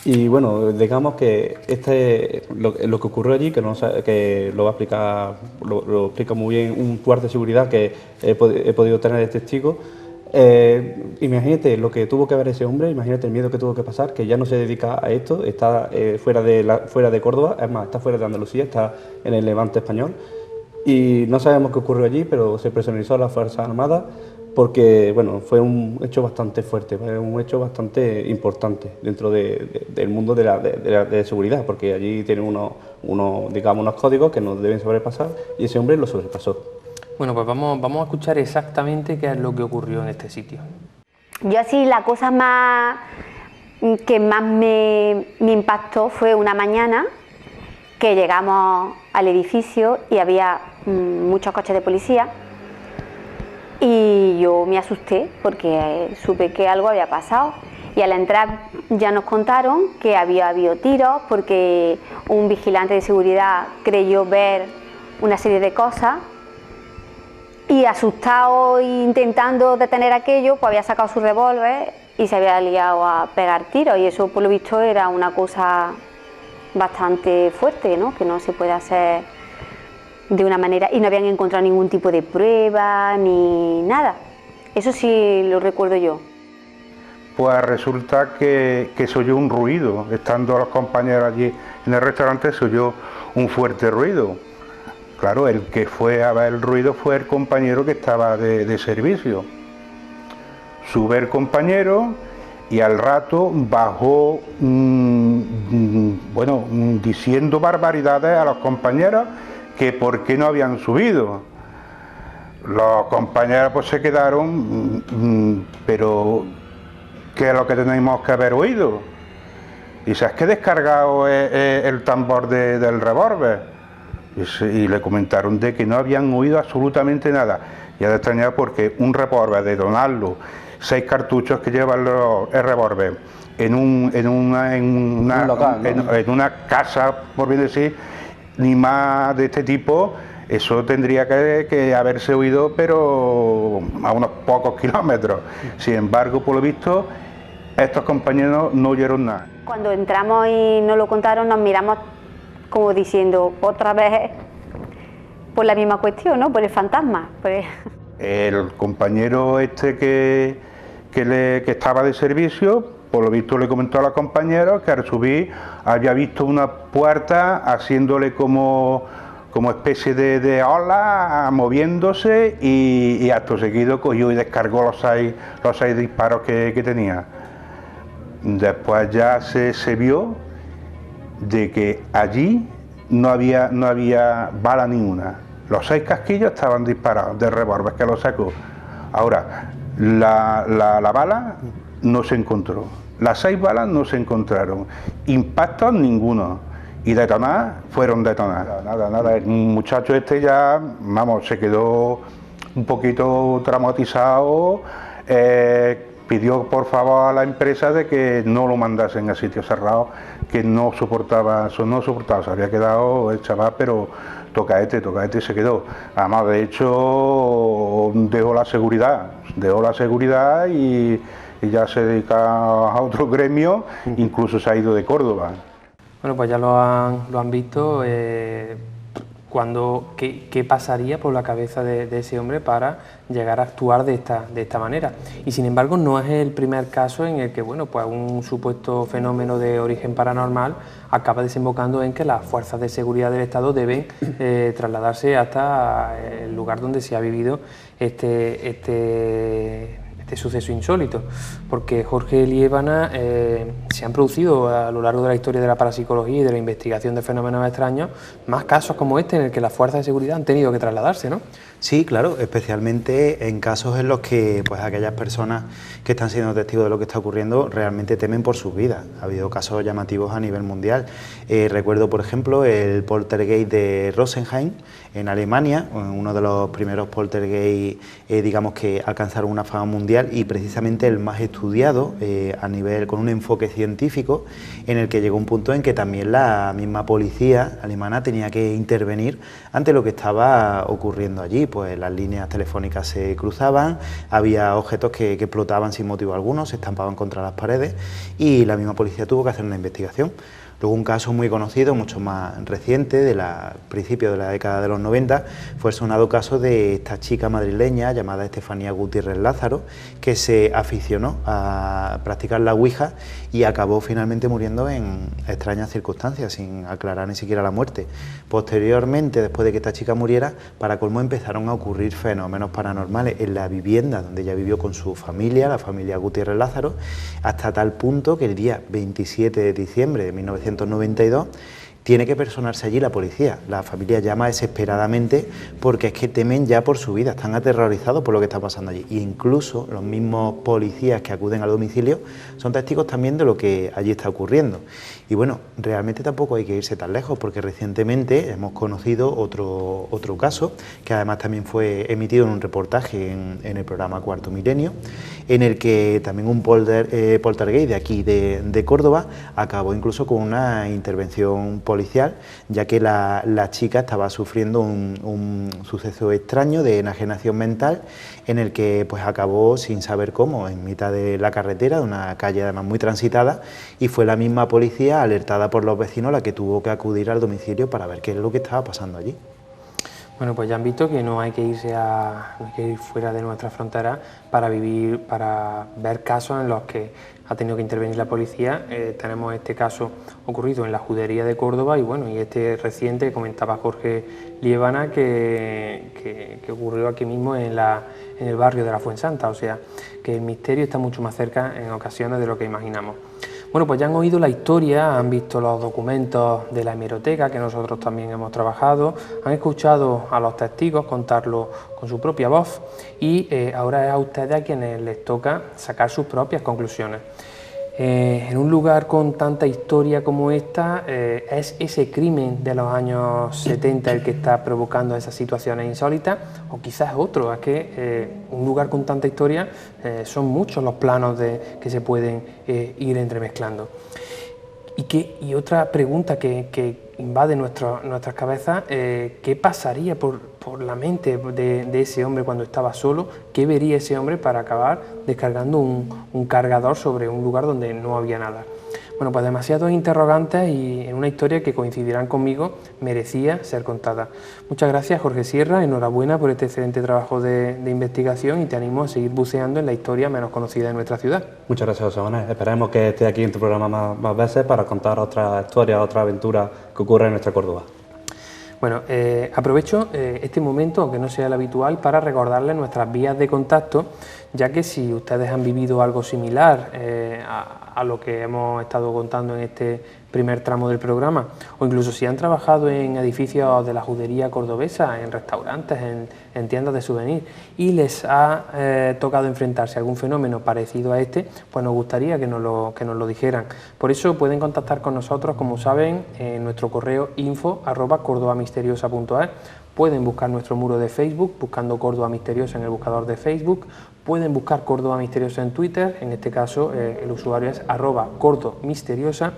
Y bueno, digamos que lo que ocurrió allí, que lo va a explicar, lo explica muy bien un guardia de seguridad que he podido tener de testigo. Imagínate lo que tuvo que ver ese hombre, imagínate el miedo que tuvo que pasar, que ya no se dedica a esto, está fuera de Córdoba, es más, está fuera de Andalucía, está en el Levante español. Y no sabemos qué ocurrió allí, pero se personalizó a las Fuerzas Armadas porque bueno, fue un hecho bastante fuerte, fue un hecho bastante importante dentro del mundo de seguridad, porque allí tienen unos códigos que no deben sobrepasar y ese hombre lo sobrepasó. Bueno, pues vamos a escuchar exactamente qué es lo que ocurrió en este sitio. Yo así la cosa que más me impactó fue una mañana que llegamos al edificio y había muchos coches de policía y yo me asusté porque supe que algo había pasado. Y al entrar ya nos contaron que había habido tiros porque un vigilante de seguridad creyó ver una serie de cosas y asustado e intentando detener aquello, pues había sacado su revólver y se había liado a pegar tiros, y eso por lo visto era una cosa bastante fuerte, ¿no? Que no se puede hacer de una manera, y no habían encontrado ningún tipo de prueba ni nada. Eso sí lo recuerdo yo. Pues resulta que se oyó un ruido, estando los compañeros allí en el restaurante se oyó un fuerte ruido. Claro, el que fue a ver el ruido fue el compañero que estaba de servicio. Sube el compañero y al rato bajó, bueno, diciendo barbaridades a los compañeros que por qué no habían subido. Los compañeros pues se quedaron, pero ¿qué es lo que tenemos que haber oído? Dice, es que he descargado el tambor del revólver. Y le comentaron de que no habían oído absolutamente nada. Y es extrañado porque un revólver, de donarlo, 6 cartuchos que lleva el revólver en una casa, por bien decir, ni más de este tipo, eso tendría que haberse oído, pero a unos pocos kilómetros. Sin embargo, por lo visto, estos compañeros no oyeron nada. Cuando entramos y nos lo contaron, nos miramos como diciendo, otra vez por la misma cuestión, ¿no? Por el fantasma. El compañero este que estaba de servicio, por lo visto le comentó a los compañeros que al subir había visto una puerta haciéndole como especie de ola, moviéndose, y acto seguido cogió y descargó los seis disparos que tenía. Después ya se vio de que allí no había bala ninguna. Los 6 casquillos estaban disparados de revólver que lo sacó. Ahora, la bala no se encontró. Las 6 balas no se encontraron. Impactos ninguno. Y detonadas fueron detonadas. Nada. El muchacho este ya, vamos, se quedó un poquito traumatizado. Pidió por favor a la empresa de que no lo mandasen a sitios cerrados, que no soportaba, se había quedado el chaval, pero tocaete se quedó. Además, de hecho, dejó la seguridad y ya se dedica a otro gremio, incluso se ha ido de Córdoba. Bueno, pues ya lo han visto. ¿Qué pasaría por la cabeza de ese hombre para llegar a actuar de esta manera? Y sin embargo no es el primer caso en el que, bueno, pues un supuesto fenómeno de origen paranormal acaba desembocando en que las fuerzas de seguridad del Estado deben trasladarse hasta el lugar donde se ha vivido este suceso insólito, porque Jorge Liébana, se han producido a lo largo de la historia de la parapsicología y de la investigación de fenómenos extraños más casos como este en el que las fuerzas de seguridad han tenido que trasladarse, ¿no? Sí, claro, especialmente en casos en los que pues aquellas personas que están siendo testigos de lo que está ocurriendo realmente temen por sus vidas. Ha habido casos llamativos a nivel mundial. Recuerdo, por ejemplo, el poltergeist de Rosenheim en Alemania, uno de los primeros poltergeist, digamos, que alcanzaron una fama mundial, y precisamente el más estudiado a nivel, con un enfoque científico, en el que llegó un punto en que también la misma policía alemana tenía que intervenir ante lo que estaba ocurriendo allí. Pues las líneas telefónicas se cruzaban, había objetos que explotaban sin motivo alguno, se estampaban contra las paredes, y la misma policía tuvo que hacer una investigación. Luego un caso muy conocido, mucho más reciente, de principios de la década de los 90, fue el sonado caso de esta chica madrileña llamada Estefanía Gutiérrez Lázaro, que se aficionó a practicar la ouija y acabó finalmente muriendo en extrañas circunstancias, sin aclarar ni siquiera la muerte. Posteriormente, después de que esta chica muriera, para colmo empezaron a ocurrir fenómenos paranormales en la vivienda donde ella vivió con su familia, la familia Gutiérrez Lázaro, hasta tal punto que el día 27 de diciembre de 1992 tiene que personarse allí la policía. La familia llama desesperadamente porque es que temen ya por su vida, están aterrorizados por lo que está pasando allí. E incluso los mismos policías que acuden al domicilio son testigos también de lo que allí está ocurriendo. Y bueno, realmente tampoco hay que irse tan lejos, porque recientemente hemos conocido otro caso, que además también fue emitido en un reportaje en el programa Cuarto Milenio, en el que también un poltergeist de aquí, de Córdoba, acabó incluso con una intervención policial, ya que la chica estaba sufriendo un suceso extraño de enajenación mental, en el que pues acabó sin saber cómo, en mitad de la carretera, de una calle además muy transitada, y fue la misma policía, alertada por los vecinos, la que tuvo que acudir al domicilio para ver qué es lo que estaba pasando allí. Bueno, pues ya han visto que no hay que ir fuera de nuestra frontera para ver casos en los que ha tenido que intervenir la policía. Tenemos este caso ocurrido en la Judería de Córdoba y bueno, y este reciente que comentaba Jorge Liébana que ocurrió aquí mismo en el barrio de la Fuensanta, o sea que el misterio está mucho más cerca en ocasiones de lo que imaginamos. Bueno, pues ya han oído la historia, han visto los documentos de la hemeroteca que nosotros también hemos trabajado, han escuchado a los testigos contarlo con su propia voz y ahora es a ustedes a quienes les toca sacar sus propias conclusiones. En un lugar con tanta historia como esta, ¿es ese crimen de los años 70 el que está provocando esas situaciones insólitas? O quizás otro, es que un lugar con tanta historia son muchos los planos que se pueden ir entremezclando. Y otra pregunta que invade nuestras cabezas, ¿qué pasaría por la mente de ese hombre cuando estaba solo? ¿Qué vería ese hombre para acabar descargando un cargador sobre un lugar donde no había nada? Bueno, pues demasiados interrogantes y en una historia que coincidirán conmigo merecía ser contada. Muchas gracias, Jorge Sierra, enhorabuena por este excelente trabajo de investigación y te animo a seguir buceando en la historia menos conocida de nuestra ciudad. Muchas gracias, José Manuel. Esperemos que esté aquí en tu programa más veces para contar otras historias, otras aventuras que ocurren en nuestra Córdoba. Bueno, aprovecho este momento, aunque no sea el habitual, para recordarles nuestras vías de contacto, ya que si ustedes han vivido algo similar a lo que hemos estado contando en este primer tramo del programa, o incluso si han trabajado en edificios de la Judería cordobesa, en restaurantes, en tiendas de souvenirs, y les ha tocado enfrentarse a algún fenómeno parecido a este, pues nos gustaría que nos lo dijeran. Por eso pueden contactar con nosotros, como saben, en nuestro correo info@cordobamisteriosa.es. Pueden buscar nuestro muro de Facebook, buscando Córdoba Misteriosa en el buscador de Facebook. Pueden buscar Córdoba Misteriosa en Twitter, en este caso el usuario es @cordomisteriosa.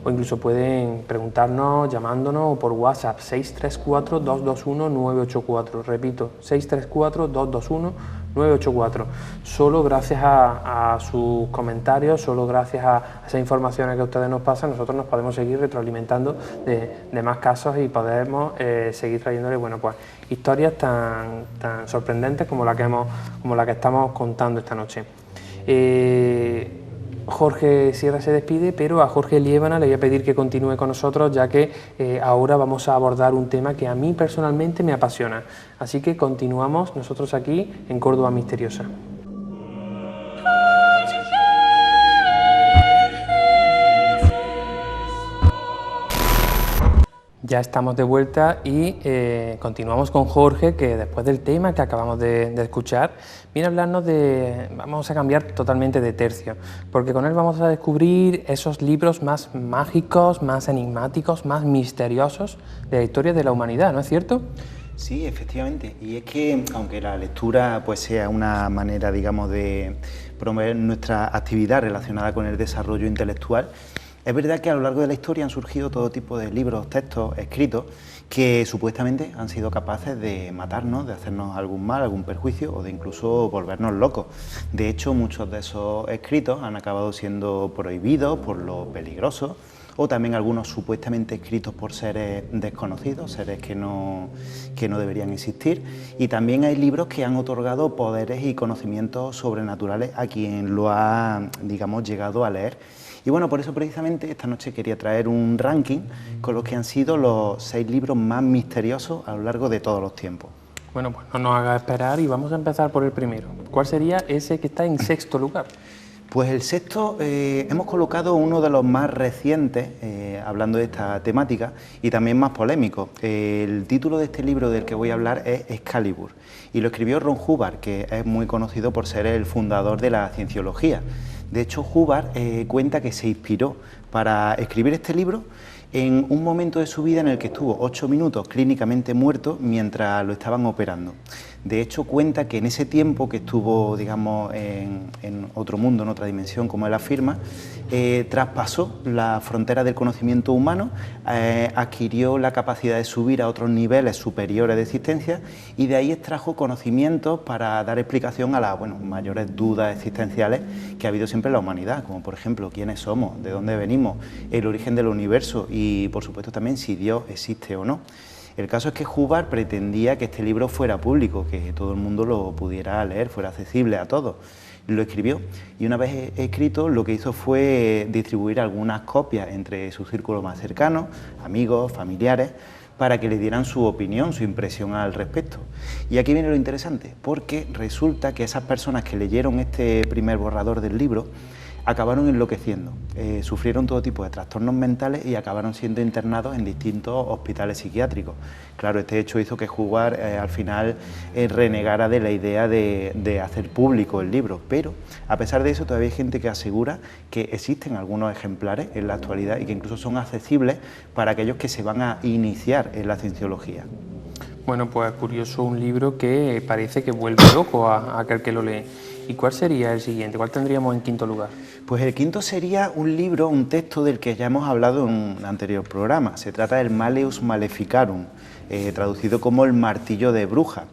O incluso pueden preguntarnos llamándonos o por WhatsApp 634-221-984. Repito, 634-221-984. Solo gracias a sus comentarios, solo gracias a esas informaciones que ustedes nos pasan, nosotros nos podemos seguir retroalimentando de más casos y podemos seguir trayéndoles pues, historias tan sorprendentes como la que estamos contando esta noche. Jorge Sierra se despide, pero a Jorge Liébana le voy a pedir que continúe con nosotros, ya que ahora vamos a abordar un tema que a mí personalmente me apasiona. Así que continuamos nosotros aquí en Córdoba Misteriosa. Ya estamos de vuelta y continuamos con Jorge, que después del tema que acabamos de escuchar, viene a hablarnos vamos a cambiar totalmente de tercio, porque con él vamos a descubrir esos libros más mágicos, más enigmáticos, más misteriosos de la historia de la humanidad, ¿no es cierto? Sí, efectivamente, y es que aunque la lectura pues sea una manera, digamos, de promover nuestra actividad relacionada con el desarrollo intelectual, es verdad que a lo largo de la historia han surgido todo tipo de libros, textos, escritos que supuestamente han sido capaces de matarnos, de hacernos algún mal, algún perjuicio o de incluso volvernos locos. De hecho, muchos de esos escritos han acabado siendo prohibidos por lo peligrosos o también algunos supuestamente escritos por seres desconocidos, seres que no deberían existir, y también hay libros que han otorgado poderes y conocimientos sobrenaturales a quien lo ha, digamos, llegado a leer. Y bueno, por eso precisamente esta noche quería traer un ranking con los que han sido los 6 libros más misteriosos a lo largo de todos los tiempos. Bueno, pues no nos haga esperar y vamos a empezar por el primero. ¿Cuál sería ese que está en sexto lugar? Pues el sexto hemos colocado uno de los más recientes, hablando de esta temática, y también más polémico. El título de este libro del que voy a hablar es Excalibur, y lo escribió Ron Hubbard, que es muy conocido por ser el fundador de la cienciología. De hecho, Hubbard cuenta que se inspiró para escribir este libro en un momento de su vida en el que estuvo 8 minutos clínicamente muerto mientras lo estaban operando. De hecho, cuenta que en ese tiempo que estuvo, digamos, en otro mundo, en otra dimensión, como él afirma, traspasó la frontera del conocimiento humano, adquirió la capacidad de subir a otros niveles superiores de existencia y de ahí extrajo conocimientos para dar explicación a las mayores dudas existenciales que ha habido siempre en la humanidad, como por ejemplo quiénes somos, de dónde venimos, el origen del universo y por supuesto también si Dios existe o no. El caso es que Hubbard pretendía que este libro fuera público, que todo el mundo lo pudiera leer, fuera accesible a todos. Lo escribió y una vez escrito lo que hizo fue distribuir algunas copias entre su círculo más cercano, amigos, familiares, para que le dieran su opinión, su impresión al respecto. Y aquí viene lo interesante, porque resulta que esas personas que leyeron este primer borrador del libro acabaron enloqueciendo, sufrieron todo tipo de trastornos mentales y acabaron siendo internados en distintos hospitales psiquiátricos. Claro, este hecho hizo que Hubbard al final renegara de la idea de hacer público el libro, pero a pesar de eso todavía hay gente que asegura que existen algunos ejemplares en la actualidad y que incluso son accesibles para aquellos que se van a iniciar en la cienciología. Bueno, pues curioso, un libro que parece que vuelve loco a aquel que lo lee. ¿Y cuál sería el siguiente? ¿Cuál tendríamos en quinto lugar? Pues el quinto sería un libro, un texto del que ya hemos hablado en un anterior programa. Se trata del Malleus Maleficarum, traducido como el martillo de bruja.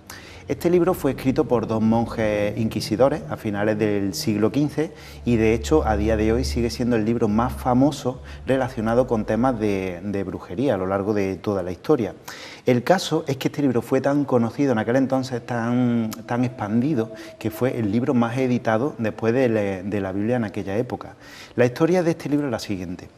Este libro fue escrito por dos monjes inquisidores a finales del siglo XV y de hecho a día de hoy sigue siendo el libro más famoso relacionado con temas de brujería a lo largo de toda la historia. El caso es que este libro fue tan conocido en aquel entonces, tan expandido, que fue el libro más editado después de la Biblia en aquella época. La historia de este libro es la siguiente.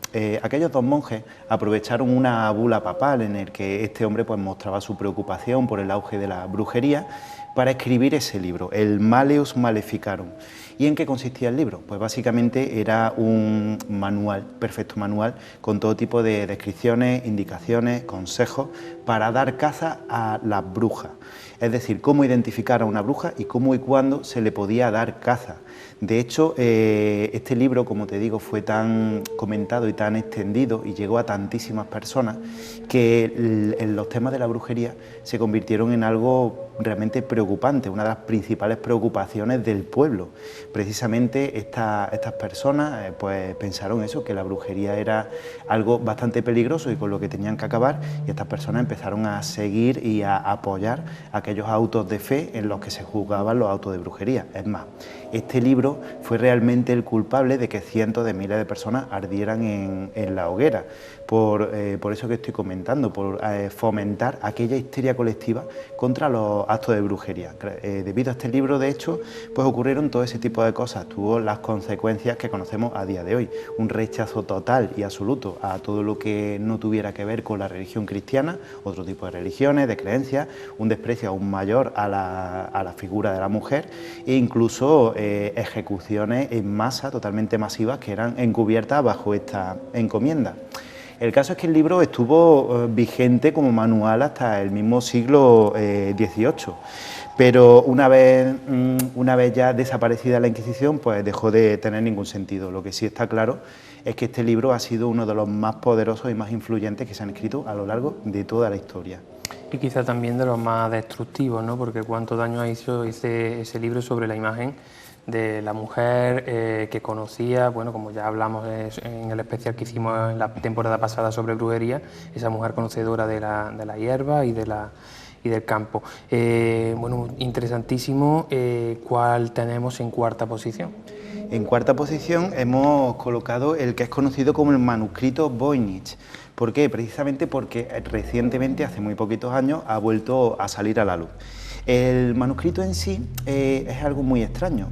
Aquellos dos monjes aprovecharon una bula papal en el que este hombre pues, mostraba su preocupación por el auge de la brujería para escribir ese libro, el Malleus Maleficarum. ¿Y en qué consistía el libro? Pues básicamente era un manual, perfecto manual, con todo tipo de descripciones, indicaciones, consejos para dar caza a las brujas. Es decir, cómo identificar a una bruja y cómo y cuándo se le podía dar caza. De hecho, este libro, como te digo, fue tan comentado y tan extendido y llegó a tantísimas personas que los temas de la brujería se convirtieron en algo realmente preocupante, una de las principales preocupaciones del pueblo. Precisamente estas personas pues pensaron eso, que la brujería era algo bastante peligroso y con lo que tenían que acabar, y estas personas empezaron a seguir y a apoyar aquellos autos de fe en los que se juzgaban los autos de brujería. Es más, este libro fue realmente el culpable de que cientos de miles de personas ardieran en la hoguera, por eso que estoy comentando, por fomentar aquella histeria colectiva contra los actos de brujería. Debido a este libro, de hecho, pues ocurrieron todo ese tipo de cosas, tuvo las consecuencias que conocemos a día de hoy, un rechazo total y absoluto a todo lo que no tuviera que ver con la religión cristiana, otro tipo de religiones, de creencias, un desprecio aún mayor a la figura de la mujer e incluso ejecuciones en masa totalmente masivas que eran encubiertas bajo esta encomienda. El caso es que el libro estuvo vigente como manual hasta el mismo siglo XVIII, pero una vez ya desaparecida la Inquisición, pues dejó de tener ningún sentido. Lo que sí está claro es que este libro ha sido uno de los más poderosos y más influyentes que se han escrito a lo largo de toda la historia. Y quizá también de los más destructivos, ¿no? Porque cuánto daño hizo ese libro sobre la imagen de la mujer que conocía, bueno, como ya hablamos en el especial que hicimos en la temporada pasada sobre brujería, esa mujer conocedora de la hierba y del campo. Bueno, interesantísimo. ¿Cuál tenemos en cuarta posición? En cuarta posición hemos colocado el que es conocido como el manuscrito Voynich. ¿Por qué? Precisamente porque recientemente, hace muy poquitos años, ha vuelto a salir a la luz. El manuscrito en sí es algo muy extraño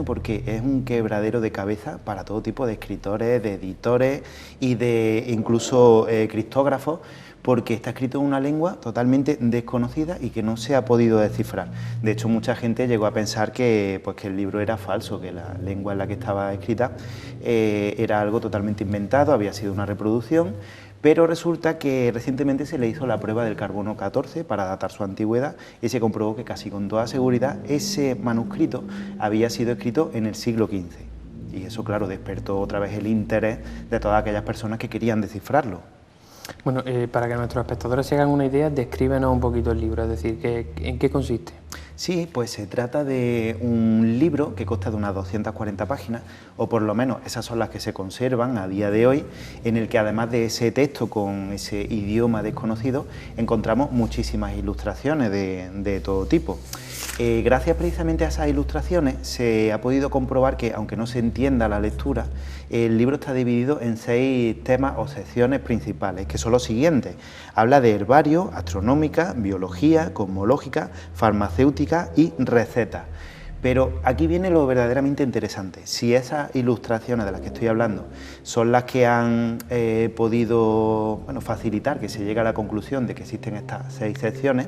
porque es un quebradero de cabeza para todo tipo de escritores, de editores y de incluso criptógrafos, porque está escrito en una lengua totalmente desconocida y que no se ha podido descifrar. De hecho, mucha gente llegó a pensar que, pues, que el libro era falso, que la lengua en la que estaba escrita era algo totalmente inventado, había sido una reproducción, pero resulta que recientemente se le hizo la prueba del carbono 14 para datar su antigüedad y se comprobó que casi con toda seguridad ese manuscrito había sido escrito en el siglo XV. Y eso, claro, despertó otra vez el interés de todas aquellas personas que querían descifrarlo. Bueno, para que nuestros espectadores se hagan una idea, descríbenos un poquito el libro, es decir, ¿en qué consiste? Sí, pues se trata de un libro que consta de unas 240 páginas, o por lo menos esas son las que se conservan a día de hoy, en el que además de ese texto con ese idioma desconocido, encontramos muchísimas ilustraciones de todo tipo. Gracias precisamente a esas ilustraciones se ha podido comprobar que, aunque no se entienda la lectura, el libro está dividido en 6 temas o secciones principales, que son los siguientes. Habla de herbario, astronómica, biología, cosmológica, farmacéutica y recetas. Pero aquí viene lo verdaderamente interesante. Si esas ilustraciones de las que estoy hablando son las que han podido facilitar que se llegue a la conclusión de que existen estas 6 secciones,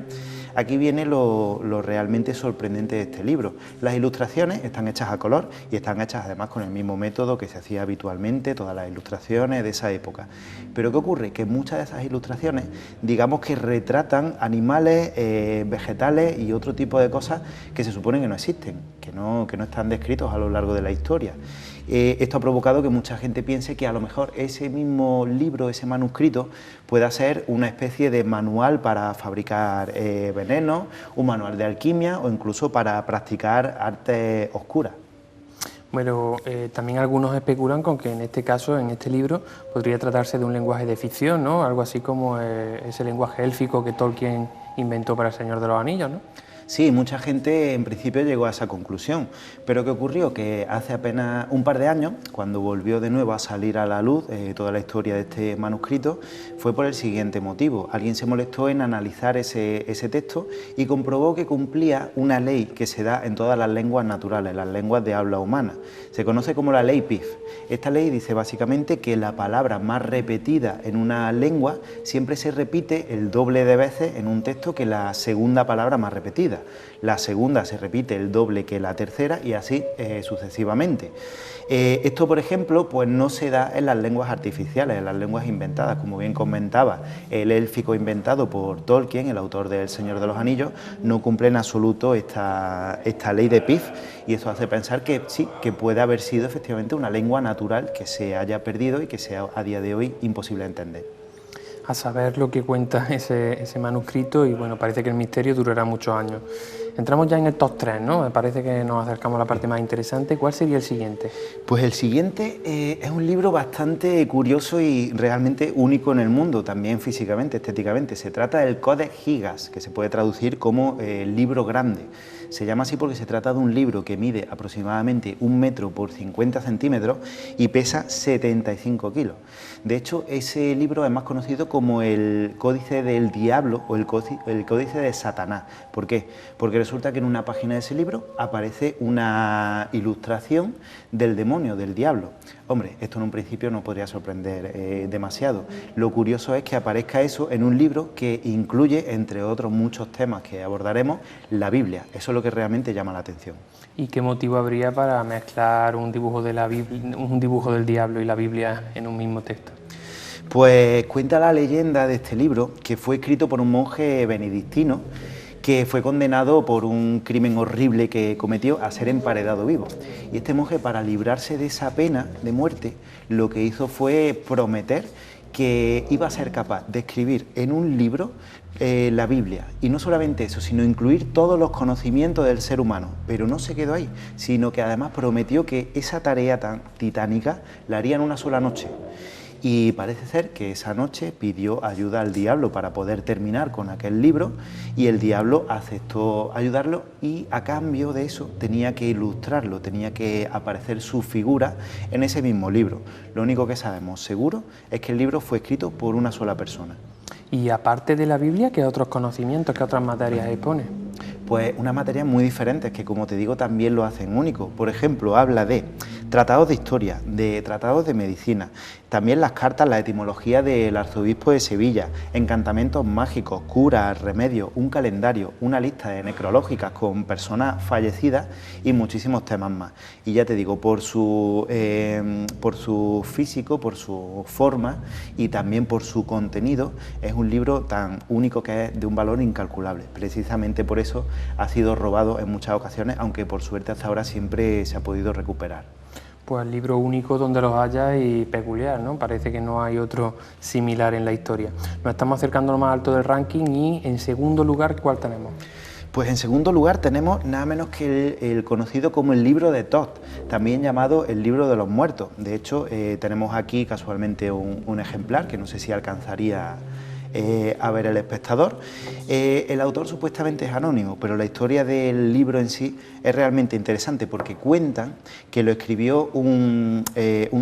aquí viene lo realmente sorprendente de este libro. Las ilustraciones están hechas a color y están hechas además con el mismo método que se hacía habitualmente, todas las ilustraciones de esa época. Pero ¿qué ocurre? Que muchas de esas ilustraciones, digamos que retratan animales, vegetales y otro tipo de cosas que se supone que no existen, que no están descritos a lo largo de la historia. Esto ha provocado que mucha gente piense que a lo mejor ese mismo libro, ese manuscrito, pueda ser una especie de manual para fabricar veneno, un manual de alquimia o incluso para practicar artes oscuras. Bueno, también algunos especulan con que en este caso, en este libro, podría tratarse de un lenguaje de ficción, ¿no? Algo así como ese lenguaje élfico que Tolkien inventó para El Señor de los Anillos, ¿no? Sí, mucha gente en principio llegó a esa conclusión, pero ¿qué ocurrió? Que hace apenas un par de años, cuando volvió de nuevo a salir a la luz toda la historia de este manuscrito, fue por el siguiente motivo. Alguien se molestó en analizar ese texto y comprobó que cumplía una ley que se da en todas las lenguas naturales, las lenguas de habla humana. Se conoce como la ley PIF. Esta ley dice básicamente que la palabra más repetida en una lengua siempre se repite el doble de veces en un texto que la segunda palabra más repetida. La segunda se repite el doble que la tercera y así sucesivamente. Esto, por ejemplo, pues no se da en las lenguas artificiales, en las lenguas inventadas. Como bien comentaba, el élfico inventado por Tolkien, el autor de El Señor de los Anillos, no cumple en absoluto esta ley de PIF, y eso hace pensar que sí, que puede haber sido efectivamente una lengua natural que se haya perdido y que sea a día de hoy imposible de entender. A saber lo que cuenta ese manuscrito y bueno, parece que el misterio durará muchos años. Entramos ya en el top 3, ¿no? Me parece que nos acercamos a la parte más interesante. ¿Cuál sería el siguiente? Pues el siguiente es un libro bastante curioso y realmente único en el mundo, también físicamente, estéticamente. Se trata del Codex Gigas, que se puede traducir como libro grande. Se llama así porque se trata de un libro que mide aproximadamente 1 metro por 50 centímetros y pesa 75 kilos. De hecho, ese libro es más conocido como el Códice del Diablo o el Códice de Satanás. ¿Por qué? Porque resulta que en una página de ese libro aparece una ilustración del demonio, del diablo. Hombre, esto en un principio no podría sorprender demasiado. Lo curioso es que aparezca eso en un libro que incluye, entre otros muchos temas que abordaremos, la Biblia. Eso es lo que realmente llama la atención. ¿Y qué motivo habría para mezclar un dibujo de la Biblia, un dibujo del diablo y la Biblia en un mismo texto? Pues cuenta la leyenda de este libro que fue escrito por un monje benedictino que fue condenado por un crimen horrible que cometió a ser emparedado vivo. Y este monje, para librarse de esa pena de muerte, lo que hizo fue prometer que iba a ser capaz de escribir en un libro la Biblia. Y no solamente eso, sino incluir todos los conocimientos del ser humano. Pero no se quedó ahí, sino que además prometió que esa tarea tan titánica la haría en una sola noche. Y parece ser que esa noche pidió ayuda al diablo para poder terminar con aquel libro y el diablo aceptó ayudarlo y a cambio de eso tenía que ilustrarlo, tenía que aparecer su figura en ese mismo libro. Lo único que sabemos seguro es que el libro fue escrito por una sola persona. Y aparte de la Biblia, ¿qué otros conocimientos, qué otras materias expone? Pues unas materias muy diferentes que, como te digo, también lo hacen único. Por ejemplo, habla de tratados de historia, de tratados de medicina, También las cartas, la etimología del arzobispo de Sevilla, encantamientos mágicos, curas, remedios, un calendario, una lista de necrológicas con personas fallecidas y muchísimos temas más. Y ya te digo, por su físico, por su forma y también por su contenido, es un libro tan único que es de un valor incalculable. Precisamente por eso ha sido robado en muchas ocasiones, aunque por suerte hasta ahora siempre se ha podido recuperar. Pues libro único donde los haya y peculiar, ¿no? Parece que no hay otro similar en la historia. Nos estamos acercando a lo más alto del ranking y en segundo lugar, ¿cuál tenemos? Pues en segundo lugar tenemos nada menos que el conocido como el libro de Thoth, también llamado el libro de los muertos. De hecho, tenemos aquí casualmente un ejemplar que no sé si alcanzaría a ver el espectador. El autor supuestamente es anónimo, pero la historia del libro en sí es realmente interesante porque cuentan que lo escribió un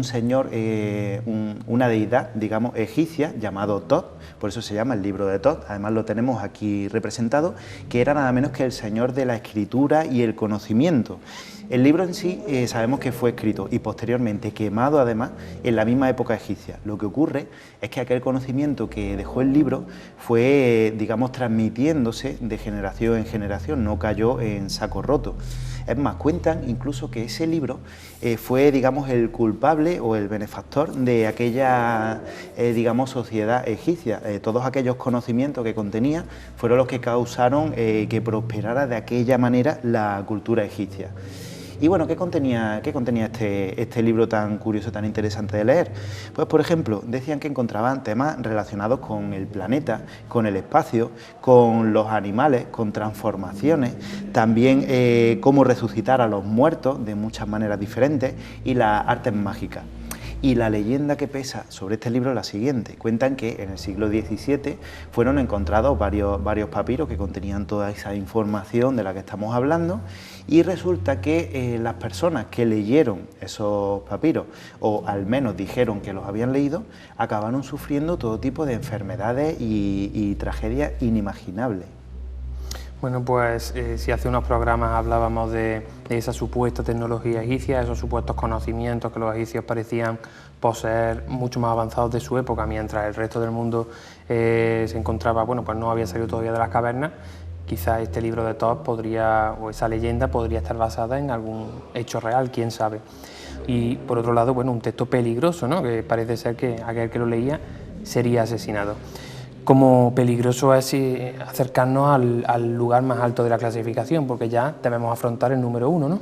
señor, una deidad, digamos, egipcia, llamado Thoth, por eso se llama el libro de Thoth, además lo tenemos aquí representado, que era nada menos que el señor de la escritura y el conocimiento. El libro en sí sabemos que fue escrito y posteriormente quemado además en la misma época egipcia. Lo que ocurre es que aquel conocimiento que dejó el libro fue, digamos, transmitiéndose de generación en generación, no cayó en saco roto. Es más, cuentan incluso que ese libro fue, digamos, el culpable o el benefactor de aquella, digamos, sociedad egipcia. Todos aquellos conocimientos que contenía fueron los que causaron que prosperara de aquella manera la cultura egipcia. Y bueno, ¿qué contenía este libro tan curioso, tan interesante de leer? Pues, por ejemplo, decían que encontraban temas relacionados con el planeta, con el espacio, con los animales, con transformaciones, también cómo resucitar a los muertos de muchas maneras diferentes y las artes mágicas. Y la leyenda que pesa sobre este libro es la siguiente. Cuentan que en el siglo XVII fueron encontrados varios papiros que contenían toda esa información de la que estamos hablando y resulta que las personas que leyeron esos papiros, o al menos dijeron que los habían leído, acabaron sufriendo todo tipo de enfermedades y tragedias inimaginables. Bueno, pues si hace unos programas hablábamos de esa supuesta tecnología egipcia, esos supuestos conocimientos que los egipcios parecían poseer mucho más avanzados de su época, mientras el resto del mundo se encontraba, bueno, pues no había salido todavía de las cavernas, quizás este libro de Thoth podría, o esa leyenda podría estar basada en algún hecho real, quién sabe. Y por otro lado, bueno, un texto peligroso, ¿no? Que parece ser que aquel que lo leía sería asesinado. Como peligroso es acercarnos al lugar más alto de la clasificación, porque ya debemos afrontar el número 1, ¿no?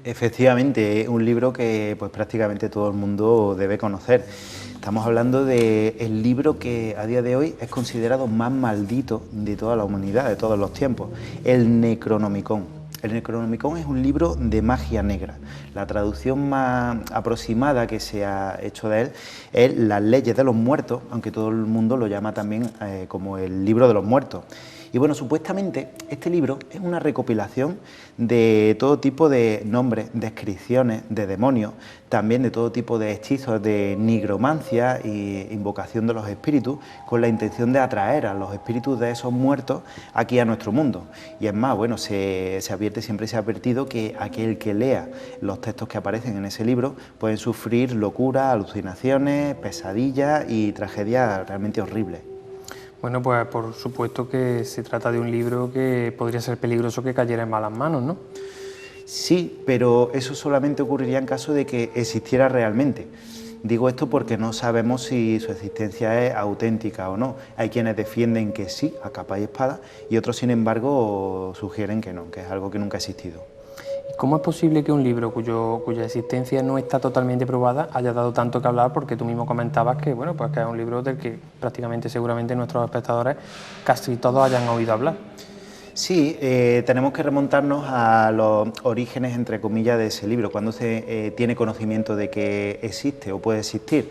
Efectivamente, es un libro que pues prácticamente todo el mundo debe conocer. Estamos hablando del libro que a día de hoy es considerado más maldito de toda la humanidad, de todos los tiempos, el Necronomicon. El Necronomicon es un libro de magia negra. La traducción más aproximada que se ha hecho de él es Las leyes de los muertos, aunque todo el mundo lo llama también como el libro de los muertos. Y bueno, supuestamente este libro es una recopilación de todo tipo de nombres, descripciones de demonios, también de todo tipo de hechizos de nigromancia e invocación de los espíritus, con la intención de atraer a los espíritus de esos muertos aquí a nuestro mundo. Y es más, bueno, siempre se ha advertido que aquel que lea los textos que aparecen en ese libro pueden sufrir locuras, alucinaciones, pesadillas y tragedias realmente horribles. Bueno, pues por supuesto que se trata de un libro que podría ser peligroso que cayera en malas manos, ¿no? Sí, pero eso solamente ocurriría en caso de que existiera realmente. Digo esto porque no sabemos si su existencia es auténtica o no. Hay quienes defienden que sí, a capa y espada, y otros, sin embargo, sugieren que no, que es algo que nunca ha existido. ¿Cómo es posible que un libro cuya existencia no está totalmente probada haya dado tanto que hablar? Porque tú mismo comentabas que, bueno, pues que es un libro del que prácticamente seguramente nuestros espectadores casi todos hayan oído hablar. Sí, tenemos que remontarnos a los orígenes, entre comillas, de ese libro, cuando se tiene conocimiento de que existe o puede existir.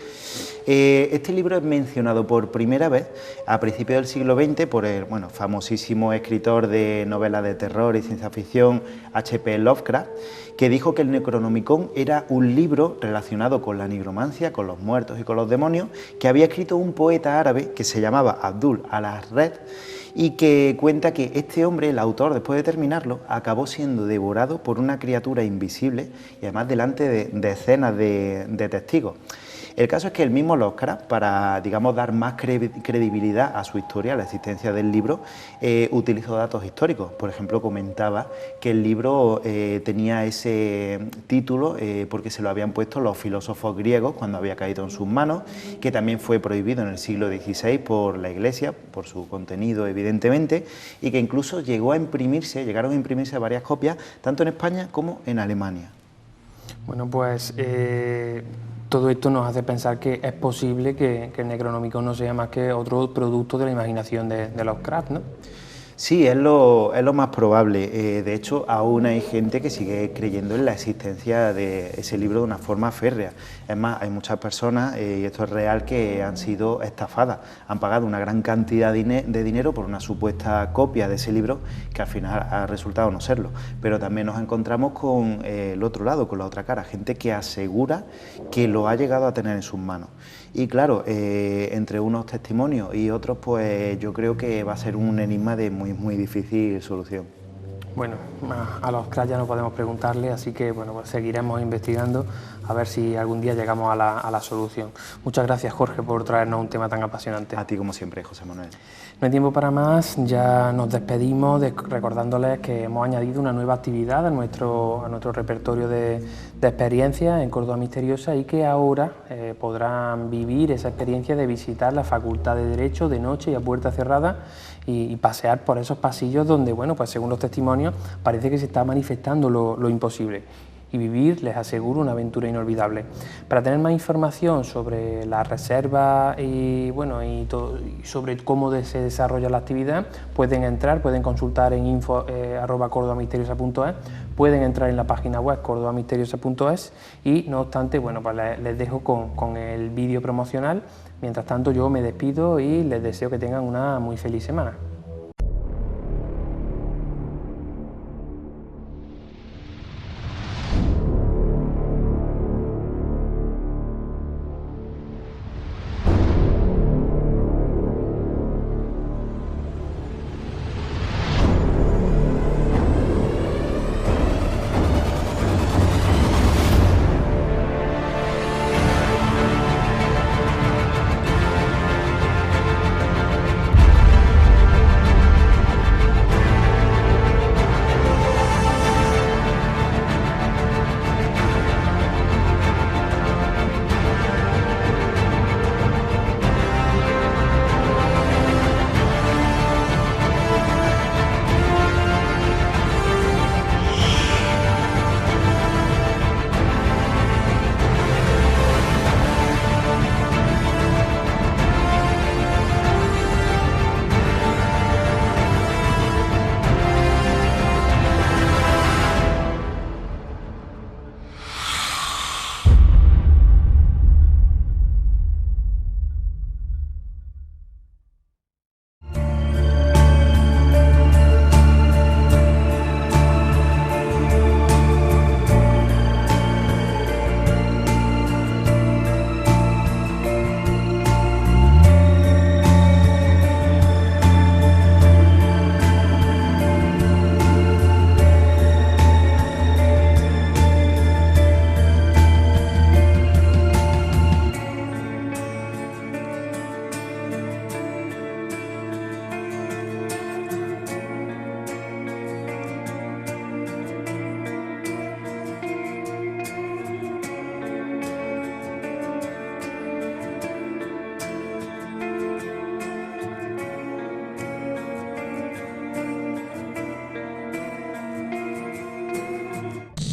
Este libro es mencionado por primera vez a principios del siglo XX por el famosísimo escritor de novelas de terror y ciencia ficción H.P. Lovecraft, que dijo que el Necronomicon era un libro relacionado con la nigromancia, con los muertos y con los demonios, que había escrito un poeta árabe que se llamaba Abdul al-Red, y que cuenta que este hombre, el autor, después de terminarlo, acabó siendo devorado por una criatura invisible y además delante de decenas de testigos. El caso es que el mismo Lovecraft, para, digamos, dar más credibilidad a su historia, a la existencia del libro, utilizó datos históricos. Por ejemplo, comentaba que el libro tenía ese título porque se lo habían puesto los filósofos griegos cuando había caído en sus manos, que también fue prohibido en el siglo XVI por la Iglesia, por su contenido evidentemente, y que incluso llegaron a imprimirse varias copias, tanto en España como en Alemania. Bueno, pues todo esto nos hace pensar que es posible que el Necronomicon no sea más que otro producto de la imaginación de Lovecraft, ¿no? Sí, es lo más probable. De hecho, aún hay gente que sigue creyendo en la existencia de ese libro de una forma férrea. Es más, hay muchas personas, y esto es real, que han sido estafadas. Han pagado una gran cantidad de dinero por una supuesta copia de ese libro que al final ha resultado no serlo. Pero también nos encontramos con el otro lado, con la otra cara, gente que asegura que lo ha llegado a tener en sus manos. Y claro, entre unos testimonios y otros, pues yo creo que va a ser un enigma de muy difícil solución. Bueno, a los cracks ya no podemos preguntarle, así que bueno, pues seguiremos investigando a ver si algún día llegamos a la solución. Muchas gracias, Jorge, por traernos un tema tan apasionante. A ti, como siempre, José Manuel. No hay tiempo para más, ya nos despedimos recordándoles que hemos añadido una nueva actividad a nuestro repertorio de experiencias en Córdoba Misteriosa y que ahora podrán vivir esa experiencia de visitar la Facultad de Derecho de noche y a puerta cerrada y pasear por esos pasillos donde, bueno, pues según los testimonios parece que se está manifestando lo imposible. Y vivir, les aseguro, una aventura inolvidable. Para tener más información sobre la reserva y sobre cómo se desarrolla la actividad, pueden consultar en info@cordobamisteriosa.es, pueden entrar en la página web cordobamisteriosa.es y, no obstante, bueno, pues les dejo con el vídeo promocional. Mientras tanto, yo me despido y les deseo que tengan una muy feliz semana.